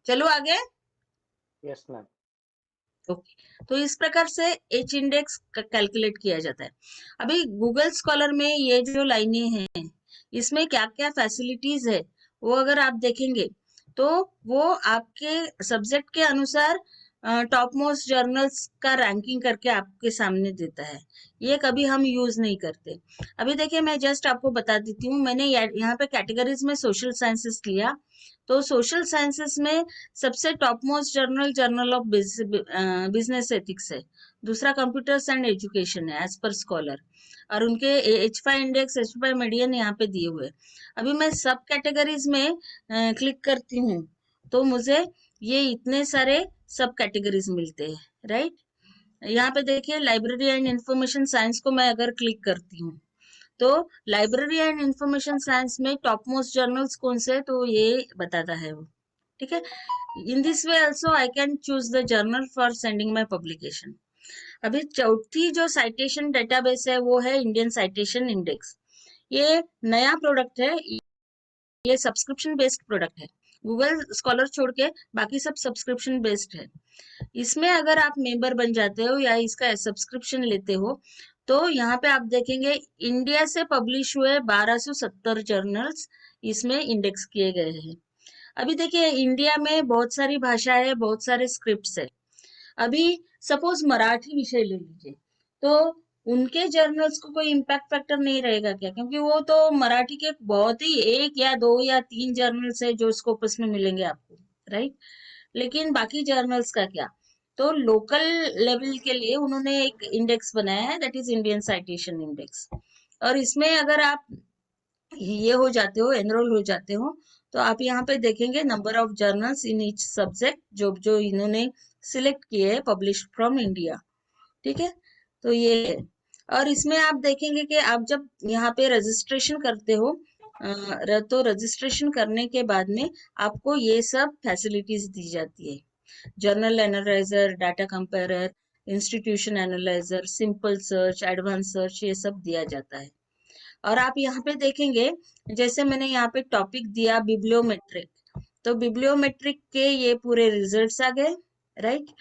चलो आगे। Yes ma'am. ओके, तो इस प्रकार से एच इंडेक्स कैलकुलेट किया जाता है। अभी गूगल स्कॉलर में ये जो लाइनें हैं, इसमें क्या क्या फैसिलिटीज है वो अगर आप देखेंगे तो वो आपके सब्जेक्ट के अनुसार टॉप मोस्ट जर्नल्स का रैंकिंग करके आपके सामने देता है। ये कभी हम यूज नहीं करते। अभी देखिए, मैं जस्ट आपको बता देती हूँ, मैंने यहाँ पे कैटेगरीज में सोशल साइंसेस लिया, तो सोशल साइंसेस में सबसे top most journal of business ethics है, दूसरा कंप्यूटर्स एंड एजुकेशन है एज पर स्कॉलर, और उनके H5 इंडेक्स, H5 मीडियन यहाँ पे दिए हुए। अभी मैं सब कैटेगरीज में क्लिक करती हूँ तो मुझे ये इतने सारे सब कैटेगरीज मिलते हैं, राइट। यहाँ पे देखिए, लाइब्रेरी एंड इंफॉर्मेशन साइंस को मैं अगर क्लिक करती हूँ तो लाइब्रेरी एंड इंफॉर्मेशन साइंस में टॉप मोस्ट जर्नल्स कौन से है तो ये बताता है वो, ठीक है। In this way also I can choose the journal for sending my publication. अभी चौथी जो साइटेशन डेटाबेस है वो है इंडियन साइटेशन इंडेक्स। ये नया प्रोडक्ट है, ये सब्सक्रिप्शन बेस्ड प्रोडक्ट है। गूगल स्कॉलर छोड़ के बाकी सब सब्सक्रिप्शन बेस्ड है। इसमें अगर आप मेंबर बन जाते हो या इसका सब्सक्रिप्शन लेते हो तो यहाँ पे आप देखेंगे इंडिया से पब्लिश हुए 1270 जर्नल्स इसमें इंडेक्स किए गए हैं। अभी देखिए इंडिया में बहुत सारी भाषा है, बहुत सारे स्क्रिप्ट्स है। अभी सपोज मराठी विषय ले लीजिए तो उनके जर्नल्स को कोई इम्पैक्ट फैक्टर नहीं रहेगा क्या, क्योंकि वो तो मराठी के बहुत ही 1 या 2 या 3 जर्नल्स है जो स्कोपस में मिलेंगे आपको, राइट। लेकिन बाकी जर्नल्स का क्या, तो लोकल लेवल के लिए उन्होंने एक इंडेक्स बनाया है, that is Indian citation index. और इसमें अगर आप ये हो जाते हो, एनरोल हो जाते हो, तो आप यहाँ पे देखेंगे number of journals in each subject जो जो इन्होंने सिलेक्ट किए हैं पब्लिश फ्रॉम इंडिया, ठीक है। तो ये है। और इसमें आप देखेंगे कि आप जब यहाँ पे रजिस्ट्रेशन करते हो तो रजिस्ट्रेशन करने के बाद में आपको ये सब फैसिलिटीज दी जाती है, journal analyser, data comparer, institution analyser, simple search, advance search, ये सब दिया जाता है। और आप यहाँ पे देखेंगे जैसे मैंने यहाँ पे टॉपिक दिया बिब्लियोमेट्रिक, तो बिब्लियोमेट्रिक के ये पूरे रिजल्ट्स आ गए, राइट।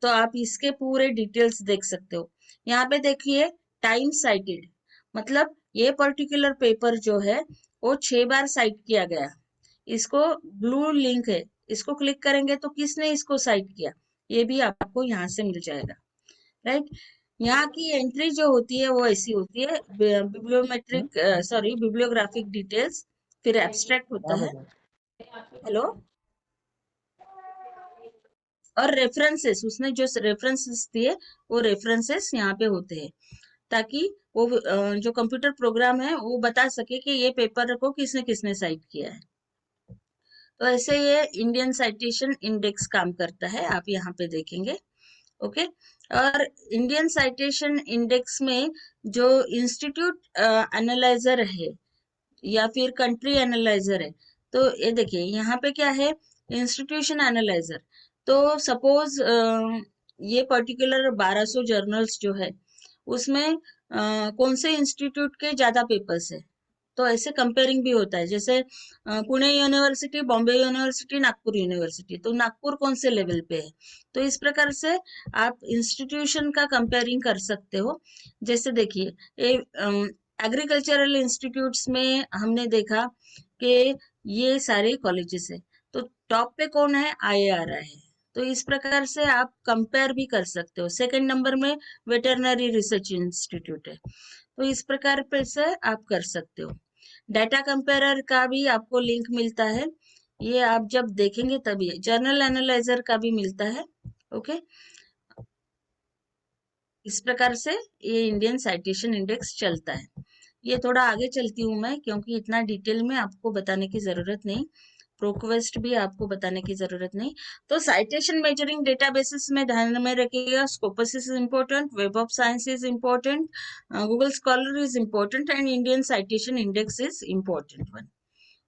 तो आप इसके पूरे डिटेल्स देख सकते हो। यहाँ पे देखिए टाइम साइटेड, मतलब ये पर्टिकुलर पेपर जो है वो 6 बार साइट किया गया। इसको ब्लू लिंक है, इसको क्लिक करेंगे तो किसने इसको साइट किया ये भी आपको यहाँ से मिल जाएगा, राइट। यहाँ की एंट्री जो होती है वो ऐसी होती है, बिब्लियोमेट्रिक सॉरी बिब्लियोग्राफिक डिटेल्स, फिर एब्स्ट्रैक्ट होता है, हेलो, और रेफरेंसेस, उसने जो रेफरेंसेस दिए वो रेफरेंसेस यहाँ पे होते हैं, ताकि वो जो कंप्यूटर प्रोग्राम है वो बता सके कि ये पेपर को किसने किसने साइट किया है। तो ऐसे ये इंडियन साइटेशन इंडेक्स काम करता है, आप यहाँ पे देखेंगे, ओके। और इंडियन साइटेशन इंडेक्स में जो इंस्टीट्यूट एनालाइजर है या फिर कंट्री एनालाइजर है, तो ये देखिए यहाँ पे क्या है, इंस्टीट्यूशन एनालाइजर। तो सपोज ये पर्टिकुलर 1200 जर्नल्स जो है उसमें कौन से इंस्टीट्यूट के ज्यादा पेपर्स है, तो ऐसे कंपेयरिंग भी होता है, जैसे Pune university, Bombay university, Nagpur university, तो नागपुर कौन से लेवल पे है, तो इस प्रकार से आप इंस्टीट्यूशन का कंपेयरिंग कर सकते हो। जैसे देखिए एग्रीकल्चरल इंस्टीट्यूट्स में हमने देखा कि ये सारे कॉलेजेस है, तो टॉप पे कौन है, IARI है, तो इस प्रकार से आप कंपेयर भी कर सकते हो। सेकंड नंबर में वेटरनरी रिसर्च इंस्टीट्यूट है, तो इस प्रकार पे से आप कर सकते हो। डाटा कंपेयरर का भी आपको लिंक मिलता है, ये आप जब देखेंगे तभी। जर्नल एनालाइजर का भी मिलता है, ओके। इस प्रकार से ये इंडियन साइटेशन इंडेक्स चलता है। ये थोड़ा आगे चलती हूँ मैं, क्योंकि इतना डिटेल में आपको बताने की जरूरत नहीं, प्रोक्वेस्ट भी आपको बताने की जरूरत नहीं। तो साइटेशन मेजरिंग डेटाबेसेस में ध्यान में रखिएगा, Scopus is important, web of science is important, Google scholar is important and Indian citation index is important one,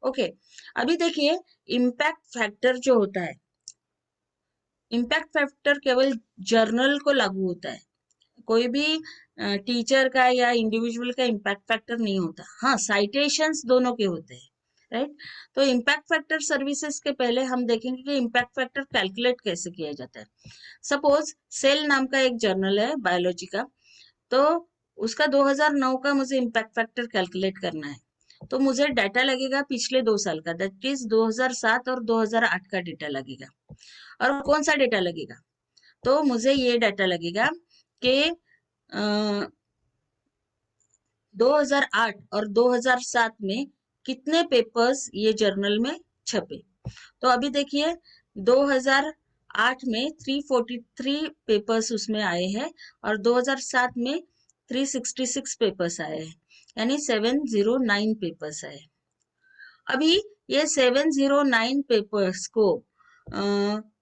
okay. अभी देखिए इम्पैक्ट फैक्टर जो होता है, इम्पैक्ट फैक्टर केवल जर्नल को लागू होता है, कोई भी टीचर का या इंडिविजुअल का इम्पैक्ट फैक्टर नहीं होता। हाँ, साइटेशंस दोनों के होते हैं, राइट। तो इम्पैक्ट फैक्टर सर्विसेज के पहले हम देखेंगे कि इम्पैक्ट फैक्टर कैलकुलेट कैसे किया जाता है। सपोज सेल नाम का एक जर्नल है बायोलॉजी का, तो उसका 2009 का मुझे इम्पैक्ट फैक्टर कैलकुलेट करना है, तो मुझे डाटा लगेगा पिछले 2 साल का, दैट इज 2007 और 2008 का डेटा लगेगा। और कौन सा डेटा लगेगा, तो मुझे ये डाटा लगेगा कि 2008 और 2007 में कितने पेपर्स ये जर्नल में छपे। तो अभी देखिए 2008 में 343 पेपर्स उसमें आए हैं और 2007 में 366 पेपर्स आए हैं, यानी 709 पेपर्स आए। अभी ये 709 पेपर्स को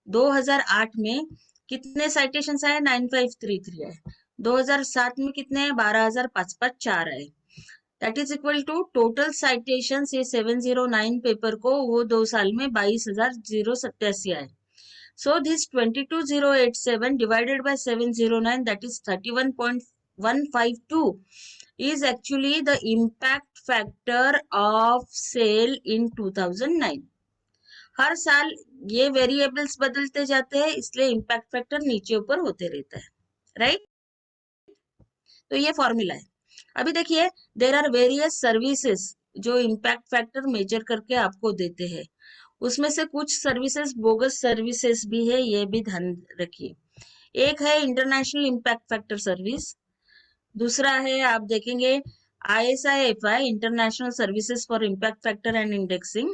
2008 में कितने साइटेशंस आए, 9533 आए। 2007 में कितने, 12554 आए। That is equal to total citations ये 709 पेपर को वो 2 साल में 22,087 आए। So this 22,087 divided by 709, that is 31.152 is actually the impact factor of SAIL in 2009. हर साल ये वेरिएबल्स बदलते जाते हैं, इसलिए इम्पैक्ट फैक्टर नीचे ऊपर होते रहता है, राइट। तो ये फॉर्मूला है। अभी देखिए, देर आर वेरियस सर्विसेज जो इम्पैक्ट फैक्टर मेजर करके आपको देते हैं। उसमें से कुछ सर्विसेज बोगस सर्विसेज भी है, ये भी ध्यान रखिए। एक है इंटरनेशनल इम्पैक्ट फैक्टर सर्विस, दूसरा है आप देखेंगे ISIFI international services for impact factor and indexing,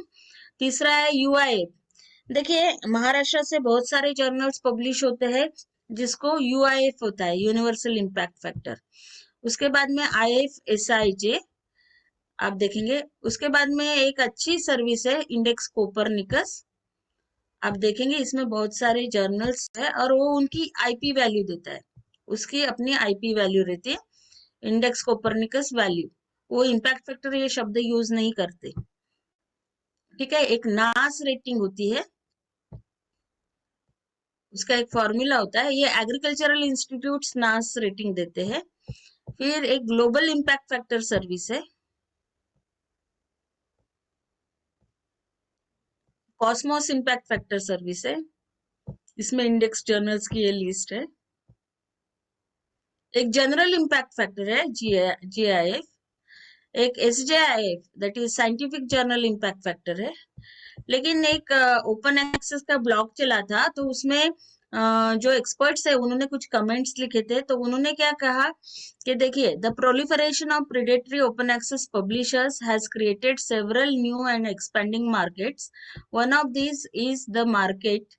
तीसरा है UIF। देखिए, महाराष्ट्र से बहुत सारे जर्नल्स पब्लिश होते हैं जिसको UIF होता है, यूनिवर्सल इम्पैक्ट फैक्टर। उसके बाद में IFSIJ आप देखेंगे। उसके बाद में एक अच्छी सर्विस है इंडेक्स कोपरनिकस, आप देखेंगे इसमें बहुत सारे जर्नल्स है और वो उनकी IP वैल्यू देता है, उसकी अपनी IP वैल्यू रहती है, इंडेक्स कोपरनिकस वैल्यू। वो इम्पैक्ट फैक्टर ये शब्द यूज नहीं करते, ठीक है। एक नास रेटिंग होती है, उसका एक फॉर्मूला होता है, ये एग्रीकल्चरल इंस्टीट्यूट्स नास रेटिंग देते हैं। फिर एक ग्लोबल इम्पैक्ट फैक्टर सर्विस है, कॉस्मोस इम्पैक्ट फैक्टर सर्विस है, इसमें इंडेक्स जर्नल्स की ये लिस्ट है। एक जनरल इम्पैक्ट फैक्टर है GIF, एक SJIF that is scientific journal impact factor है। लेकिन एक ओपन एक्सेस का ब्लॉग चला था, तो उसमें जो एक्सपर्ट्स है उन्होंने कुछ कमेंट्स लिखे थे। तो उन्होंने क्या कहा कि देखिए, the proliferation of predatory open access publishers has created several new and expanding markets. One of these is the market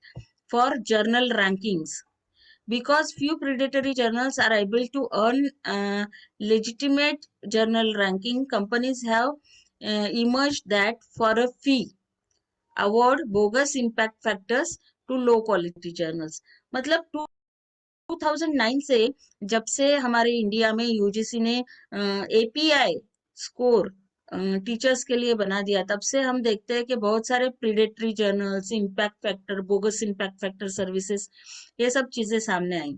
for journal rankings. Because few predatory journals are able to earn legitimate journal ranking, companies have emerged that for a fee award bogus impact factors to low quality journals. मतलब 2009 से, जब से हमारे India में UGC ने API score teachers के लिए बना दिया, तब से हम देखते हैं कि बहुत सारे predatory journals, impact factor, bogus impact factor services, ये सब चीजें सामने आई।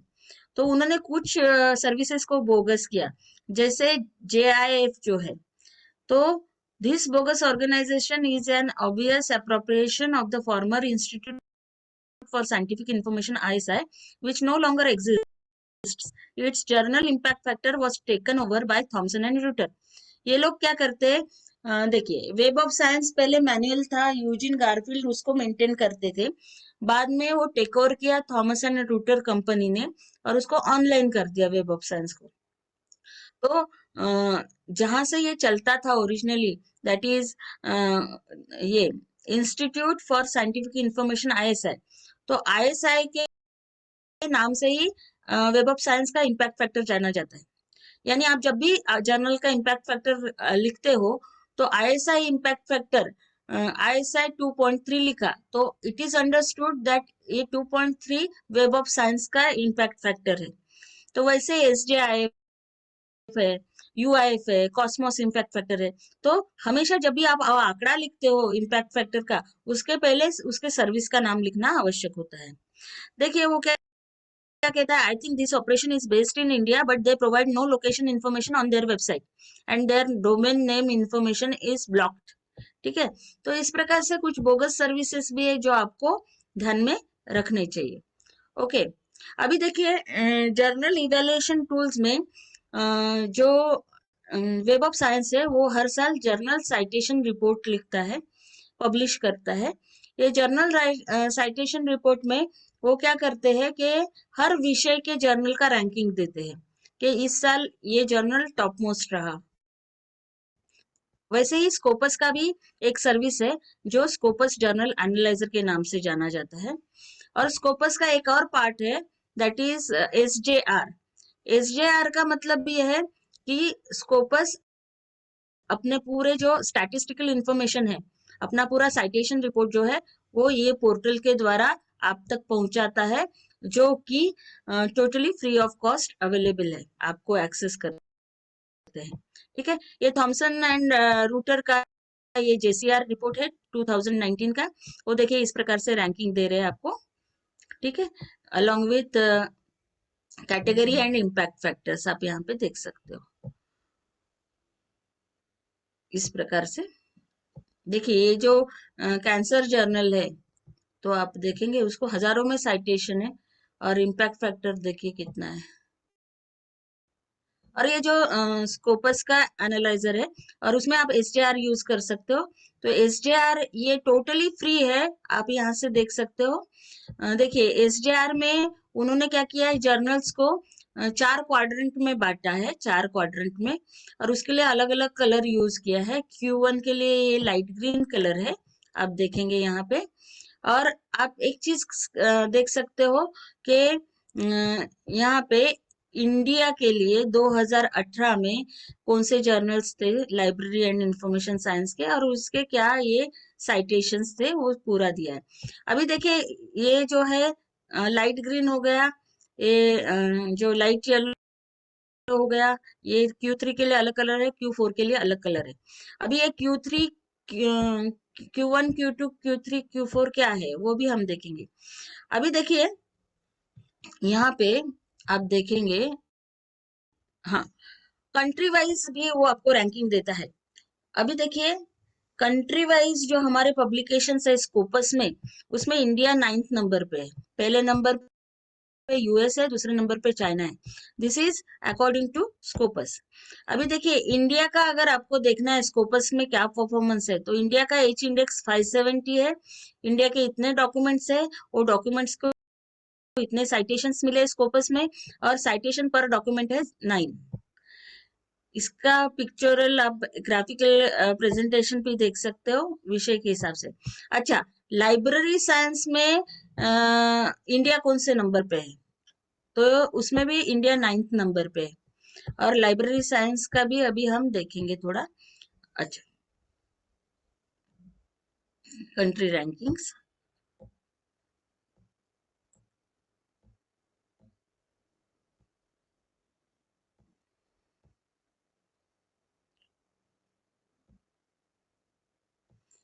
तो उन्होंने कुछ सर्विसेज को बोगस किया, जैसे JIF जो है। तो this bogus organization is an obvious appropriation of the former institute for scientific information ISI, which no longer exists. Its journal impact factor was taken over by Thomson and Reuters. ये लोग क्या करते हैं, देखिए, web of science पहले manual था, Eugene Garfield उसको maintain करते थे। बाद में वो टेक ओवर किया थॉमस एंड रूटर कंपनी ने और उसको ऑनलाइन कर दिया वेब ऑफ साइंस को। तो जहां से ये चलता था ओरिजिनली, दैट इज ये institute for scientific information ISI। तो ISI के नाम से ही वेब ऑफ साइंस का इम्पैक्ट फैक्टर जाना जाता है। यानी आप जब भी जर्नल का इम्पैक्ट फैक्टर लिखते हो, तो ISI इम्पैक्ट फैक्टर ISI 2.3 लिखा, तो इट इज अंडरस्टूड दैट ये 2.3 वेब ऑफ साइंस का इम्पैक्ट फैक्टर है। तो वैसे SJIF है, UIF है, कॉस्मोस इम्पैक्ट फैक्टर है। तो हमेशा जब भी आप आंकड़ा लिखते हो इम्पैक्ट फैक्टर का, उसके पहले उसके सर्विस का नाम लिखना आवश्यक होता है। देखिए, वो क्या कहता है, I think this operation is based in India but they provide no location information on their website and their domain name information is blocked. ठीक है, तो इस प्रकार से कुछ बोगस सर्विसेज भी है जो आपको ध्यान में रखने चाहिए। ओके, अभी देखिए, जर्नल इवैल्यूएशन टूल्स में जो वेब ऑफ साइंस है वो हर साल जर्नल साइटेशन रिपोर्ट लिखता है, पब्लिश करता है। ये जर्नल साइटेशन रिपोर्ट में वो क्या करते हैं कि हर विषय के जर्नल का रैंकिंग देते हैं कि इस साल ये जर्नल टॉप मोस्ट रहा। वैसे ही स्कोपस का भी एक सर्विस है जो स्कोपस जर्नल एनालाइजर के नाम से जाना जाता है। और स्कोपस का एक और पार्ट है दैट इज SJR। SJR का मतलब ये है कि स्कोपस अपने पूरे जो स्टैटिस्टिकल इंफॉर्मेशन है, अपना पूरा साइटेशन रिपोर्ट जो है, वो ये पोर्टल के द्वारा आप तक पहुंचाता है, जो कि totally free of cost available है, आपको एक्सेस करते हैं। ठीक है, ये थॉमसन एंड रूटर का ये JCR रिपोर्ट है 2019 का। वो देखिए इस प्रकार से रैंकिंग दे रहे हैं आपको। ठीक है, along with category and impact factors आप यहाँ पे देख सकते हो इस प्रकार से। देखिए ये जो कैंसर जर्नल है, तो आप देखेंगे उसको हजारों में साइटेशन है, और इम्पैक्ट फैक्टर देखिए कितना है। और ये जो स्कोपस का एनालाइजर है, और उसमें आप एसटीआर यूज कर सकते हो। तो एसटीआर ये टोटली फ्री है, आप यहाँ से देख सकते हो। देखिए एसडीआर में उन्होंने क्या किया है, जर्नल्स को 4 क्वाड्रेंट में बांटा है, 4 क्वाड्रेंट में, और उसके लिए अलग अलग कलर यूज किया है। Q1 के लिए ये लाइट ग्रीन कलर है, आप देखेंगे यहाँ पे। और आप एक चीज देख सकते हो कि यहाँ पे इंडिया के लिए 2018 में कौन से जर्नल्स थे लाइब्रेरी एंड इंफॉर्मेशन साइंस के, और उसके क्या ये साइटेशंस थे, वो पूरा दिया है। अभी देखिए ये जो है लाइट ग्रीन हो गया, ये जो लाइट येलो हो गया, ये Q3 के लिए अलग कलर है, Q4 के लिए अलग कलर है। अभी ये Q3 Q1 Q2 Q3 Q4 क्या है वो भी हम देखेंगे। अभी देखिए यहाँ पे आप देखेंगे, हाँ, कंट्री वाइज भी वो आपको रैंकिंग देता है। अभी देखिए कंट्री वाइज जो हमारे पब्लिकेशन है स्कोपस में, उसमें इंडिया 9th नंबर पे है। पहले नंबर पे यूएस है, दूसरे नंबर पे चाइना है। This is according to Scopus. अभी देखिए इंडिया का अगर आपको देखना है स्कोपस में क्या परफॉर्मेंस है, तो इंडिया का H इंडेक्स 570 है। इंडिया के इतने डॉक्यूमेंट्स है, वो डॉक्यूमेंट्स को इतने साइटेशंस मिले स्कोपस में, और साइटेशन पर डॉक्यूमेंट है 9। इसका पिक्चरल आप ग्राफिकल प्रेजेंटेशन भी देख सकते हो विषय के हिसाब से। अच्छा, लाइब्रेरी साइंस में इंडिया कौन से नंबर पे है, तो उसमें भी इंडिया 9th नंबर पे है। और लाइब्रेरी साइंस का भी अभी हम देखेंगे थोड़ा। अच्छा, कंट्री रैंकिंग्स,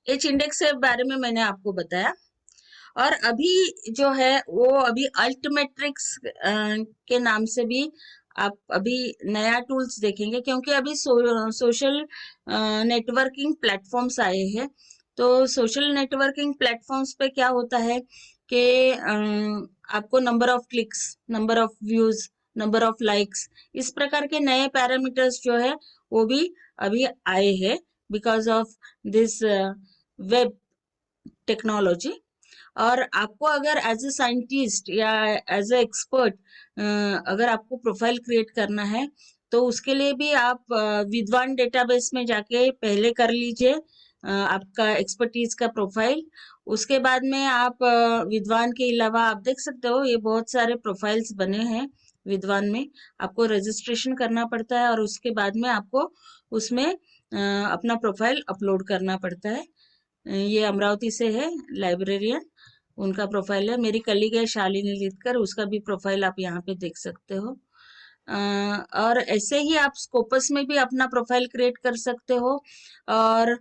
एच इंडेक्स के बारे में मैंने आपको बताया। और अभी जो है वो अभी अल्टमेट्रिक्स के नाम से भी आप अभी नया टूल्स देखेंगे, क्योंकि अभी सोशल नेटवर्किंग प्लेटफॉर्म्स आए हैं। तो सोशल नेटवर्किंग प्लेटफॉर्म्स पे क्या होता है कि आपको number of clicks, number of views, number of likes, इस प्रकार के नए पैरामीटर्स जो है वो भी अभी आए हैं because of this web technology. और आपको अगर एज ए साइंटिस्ट या एज ए एक्सपर्ट अगर आपको प्रोफाइल क्रिएट करना है, तो उसके लिए भी आप विद्वान डेटाबेस में जाके पहले कर लीजिए आपका एक्सपर्टीज का प्रोफाइल। उसके बाद में आप विद्वान के अलावा आप देख सकते हो ये बहुत सारे प्रोफाइल्स बने हैं विद्वान में। आपको रजिस्ट्रेशन करना पड़ता है, और उसके बाद में आपको उसमें अपना प्रोफाइल अपलोड करना पड़ता है। ये अमरावती से है लाइब्रेरियन, उनका प्रोफाइल है। मेरी कलीग है शालिनी लितकर, उसका भी प्रोफाइल आप यहाँ पे देख सकते हो। और ऐसे ही आप स्कोपस में भी अपना प्रोफाइल क्रिएट कर सकते हो, और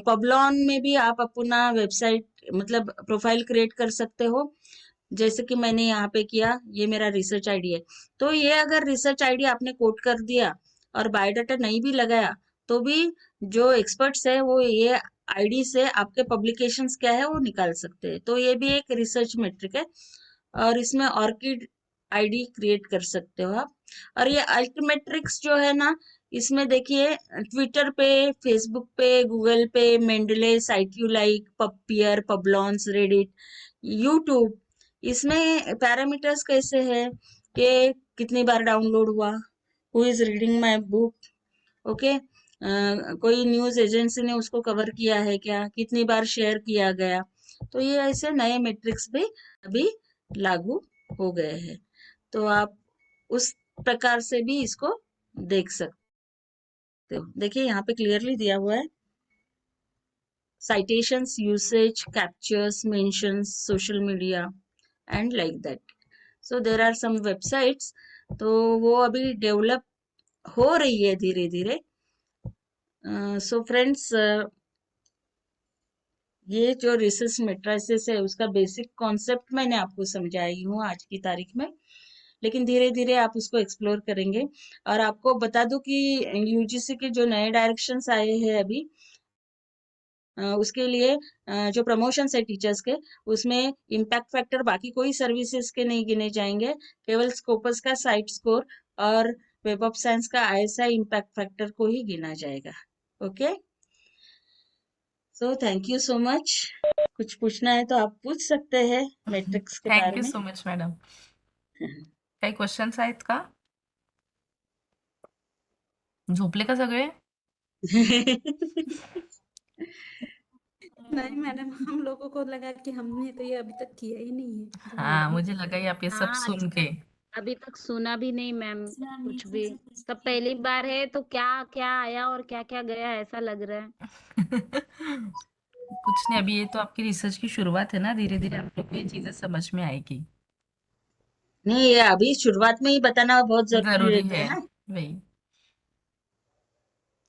पबलॉन में भी आप अपना वेबसाइट मतलब प्रोफाइल क्रिएट कर सकते हो, जैसे कि मैंने यहाँ पे किया। ये मेरा रिसर्च आईडी है, तो ये अगर रिसर्च आईडी आपने कोड कर दिया और बायोडाटा नहीं भी लगाया, तो भी जो एक्सपर्ट्स है वो ये आईडी से आपके पब्लिकेशंस क्या है वो निकाल सकते हैं। तो ये भी एक रिसर्च मेट्रिक है, और इसमें ऑर्किड आईडी क्रिएट कर सकते हो आप। और ये अल्टमेट्रिक्स जो है ना, इसमें देखिए ट्विटर पे, फेसबुक पे, गूगल पे, मेंडले, साइट्यूलाइक, पपियर, पबलॉन्स, रेडिट, यूट्यूब, इसमें पैरामीटर्स कैसे है कि कितनी बार डाउनलोड हुआ, who is reading my book, okay, कोई न्यूज एजेंसी ने उसको कवर किया है क्या, कितनी बार शेयर किया गया। तो ये ऐसे नए मैट्रिक्स भी अभी लागू हो गए हैं, तो आप उस प्रकार से भी इसको देख सकते हो। देखिए यहाँ पे क्लियरली दिया हुआ है citations, usage, captures, mentions, social media and like that. So there are some websites, तो वो अभी डेवलप हो रही है धीरे धीरे। सो फ्रेंड्स, ये जो रिसर्च मैट्रिसेस है उसका बेसिक कॉन्सेप्ट मैंने आपको समझाई हूँ आज की तारीख में, लेकिन धीरे धीरे आप उसको एक्सप्लोर करेंगे। और आपको बता दूं कि यूजीसी के जो नए डायरेक्शंस आए हैं अभी, उसके लिए जो प्रमोशंस है टीचर्स के, उसमें इम्पैक्ट फैक्टर बाकी कोई सर्विसेज के नहीं गिने जाएंगे, केवल स्कोपस का साइट स्कोर और वेब ऑफ साइंस का ISI इम्पैक्ट फैक्टर को ही गिना जाएगा। Okay, so thank you so much. कुछ पूछना है तो आप पूछ सकते हैं मैट्रिक्स के थँक बारे यू में। So much madam. काही क्वेश्चन्स आहेत का? झोपले का सगळे? नहीं मैडम, हम लोगों को लगा कि हमने तो ये अभी तक किया ही नहीं है, तो हाँ, मैडम मुझे लगा ये आप ये सब हाँ, सुन के. अभी तक सुना भी नहीं मैम कुछ भी। सब पहली बार है तो क्या क्या आया और क्या क्या गया ऐसा लग रहा है। कुछ नहीं, अभी ये तो आपकी रिसर्च की शुरुआत है ना, धीरे-धीरे आप लोग को ये चीज़ें समझ में आएगी. नहीं, ये अभी शुरुआत में ही बताना बहुत जरूरी ज़रूरी रहता है, है ना। वही.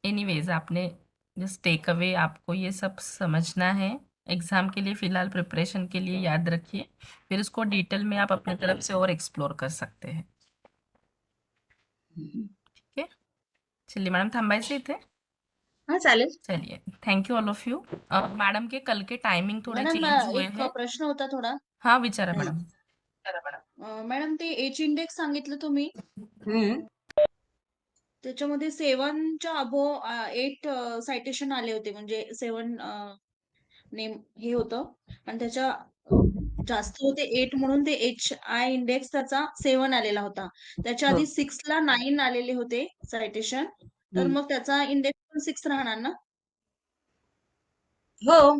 एनीवेज आपने जस्ट टेक अवे आपको ये सब समझना है. एग्ज़ाम के लिए फ़िलहाल प्रिपरेशन के लिए याद रखिए, फिर उसको डिटेल में आप अपनी तरफ से और एक्सप्लोर कर सकते हैं. ठीक है? चलिए मॅडम थांबायचं इथे? हाँ चालेल. चलिए, thank you all of you. Madam के कल के टायमिंग थोडे मॅडम चेंज हुए एक हैं. प्रश्न होता थोडा. हाँ, विचारा मॅडम. मॅडम ते एच इंडेक्स सांगितलं तुम्ही, हम्म. त्याच्यामध्ये 7च्या अबोव 8 सायटेशन आले होते, म्हणजे 7 नेम हे होतं आणि त्याच्या जास्त होते 8 म्हणून ते HI इंडेक्स त्याचा 7 आलेला होता. त्याच्या हो. आधी 6ला 9 आलेले होते सायटेशन, तर हम्म. मग त्याचा इंडेक्स पण 6 राहणार ना? हो,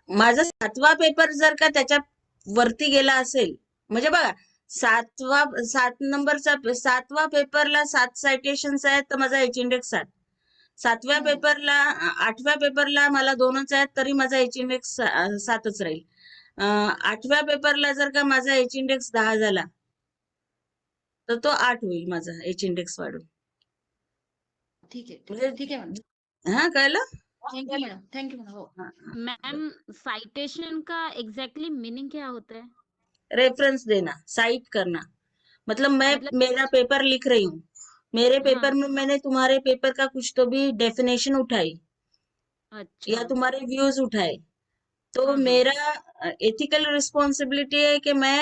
माझा 7वा पेपर जर का त्याच्या वरती गेला असेल, म्हणजे बघा 7 नंबरचा 7वा पेपरला 7 सायटेशन्स आहेत तर माझा एच इंडेक्स 7. 7व्या हम्म. पेपरला 8व्या पेपरला मला 2च आहेत तरी माझा एच इंडेक्स 7च राहील. 8व्या पेपरला जर का माझा एच इंडेक्स 10 झाला तर तो 8 होईल माझा एच इंडेक्स वाढून. ठीक आहे, ठीक म्हणजे आहे. ठीक आहे मॅडम. हा कळलं? Thank you madam. Thank you madam. हो. हा. मैम साइटेशन का एग्जैक्टली मीनिंग क्या होता है? रेफरेंस देना, साइट करना, मतलब मैं मतलब मेरा पेपर लिख रही हूँ, मेरे पेपर हाँ, में मैंने तुम्हारे पेपर का कुछ तो भी डेफिनेशन उठाई अच्छा, या तुम्हारे व्यूज उठाए, तो हाँ हाँ मेरा एथिकल रिस्पॉन्सिबिलिटी है कि मैं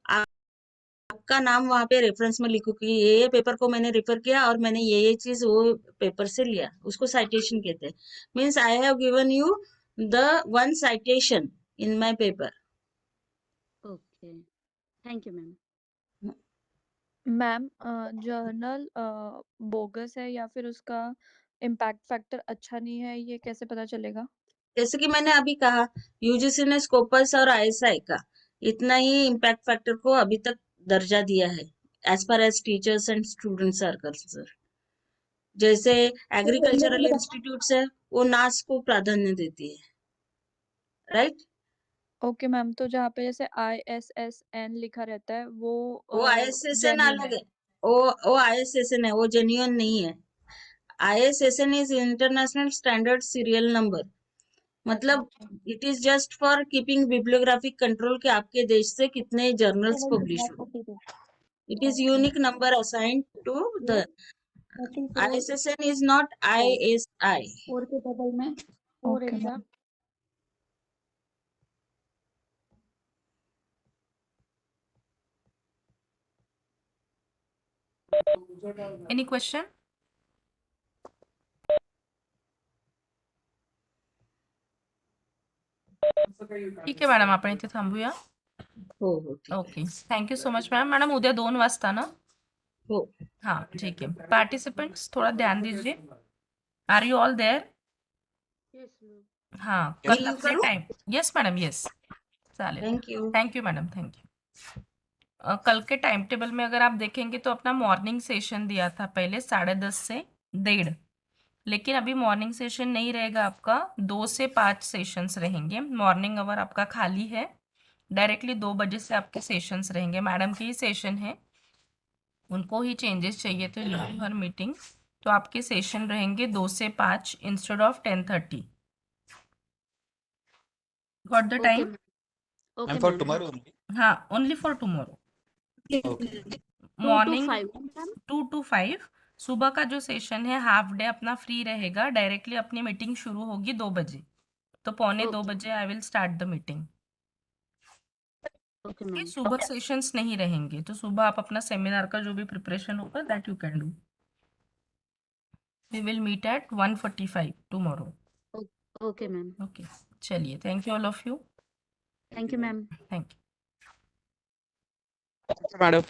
आपका नाम वहां पे रेफरेंस में लिखूं कि ये पेपर को मैंने रेफर किया और मैंने ये चीज वो पेपर से लिया, उसको साइटेशन कहते हैं. Means I have given you the one citation in my paper. Okay, thank you ma'am. Ma'am general bogus है या फिर उसका इम्पैक्ट फैक्टर अच्छा नहीं है, ये कैसे पता चलेगा? जैसे कि मैंने अभी कहा, यूजीसी ने स्कोपस और ISI का इतना ही इम्पैक्ट फैक्टर को अभी तक दर्जा दिया है as far as teachers and students are concern. जैसे एग्रीकल्चरल इंस्टीट्यूट्स है वो नास को प्राधान्य देती है, राइट? ओके मैम, तो जहाँ पे जैसे ISSN लिखा रहता है वो वो ISSN जेन्युइन अलग है. है. वो ISSN है, वो जेन्युइन नहीं है. ISSN is international standard serial number, मतलब it is just for keeping bibliographic control के आपके देश से कितने जर्नल्स पब्लिश हुए. It is unique number assigned to the ISSN is not ISI. 4 के टेबल में 4 okay area. Ma'am. Any question? ठीक आहे मॅडम, आपण इथे थांबूया. हो हो ठीक आहे. Okay, thank you so much ma'am. Madam उद्या 2 वाजता ना? हो. हाँ ठीक है. पार्टिसिपेंट्स थोड़ा ध्यान दीजिए. Are you all there? हाँ, मैं कल लीव अपने करूं? टाइम. Yes madam, yes. चालेल. Thank you. Thank you madam, thank you. कल के टाइम टेबल में अगर आप देखेंगे तो अपना मॉर्निंग सेशन दिया था पहले 10:30 से 1:30, लेकिन अभी मॉर्निंग सेशन नहीं रहेगा आपका. 2 से 5 सेशंस रहेंगे. मॉर्निंग आवर आपका खाली है. डायरेक्टली 2 बजे से आपके सेशंस रहेंगे. मैडम के ही सेशन है, उनको ही चेंजेस चाहिए थे हर मीटिंग, तो आपके सेशन रहेंगे 2 से 5 instead of 10:30. Got the okay time? Ma'am. Okay And for ma'am. tomorrow only. हाँ, only for tomorrow. Okay. 2 to morning 5 ma'am. 2 to 5. सुबह का जो सेशन है हाफ डे अपना फ्री रहेगा. डायरेक्टली अपनी मीटिंग शुरू होगी 2 बजे. तो 1:45 ओके बजे I will start the meeting. Okay ये मैम सुबह सेशंस नहीं रहेंगे, तो सुबह आप अपना सेमिनार का जो भी प्रिपरेशन होगा that you can do. We will meet at 1:45 tomorrow. Okay ma'am okay, चलिए, thank you all of you. Thank you ma'am thank you. Madam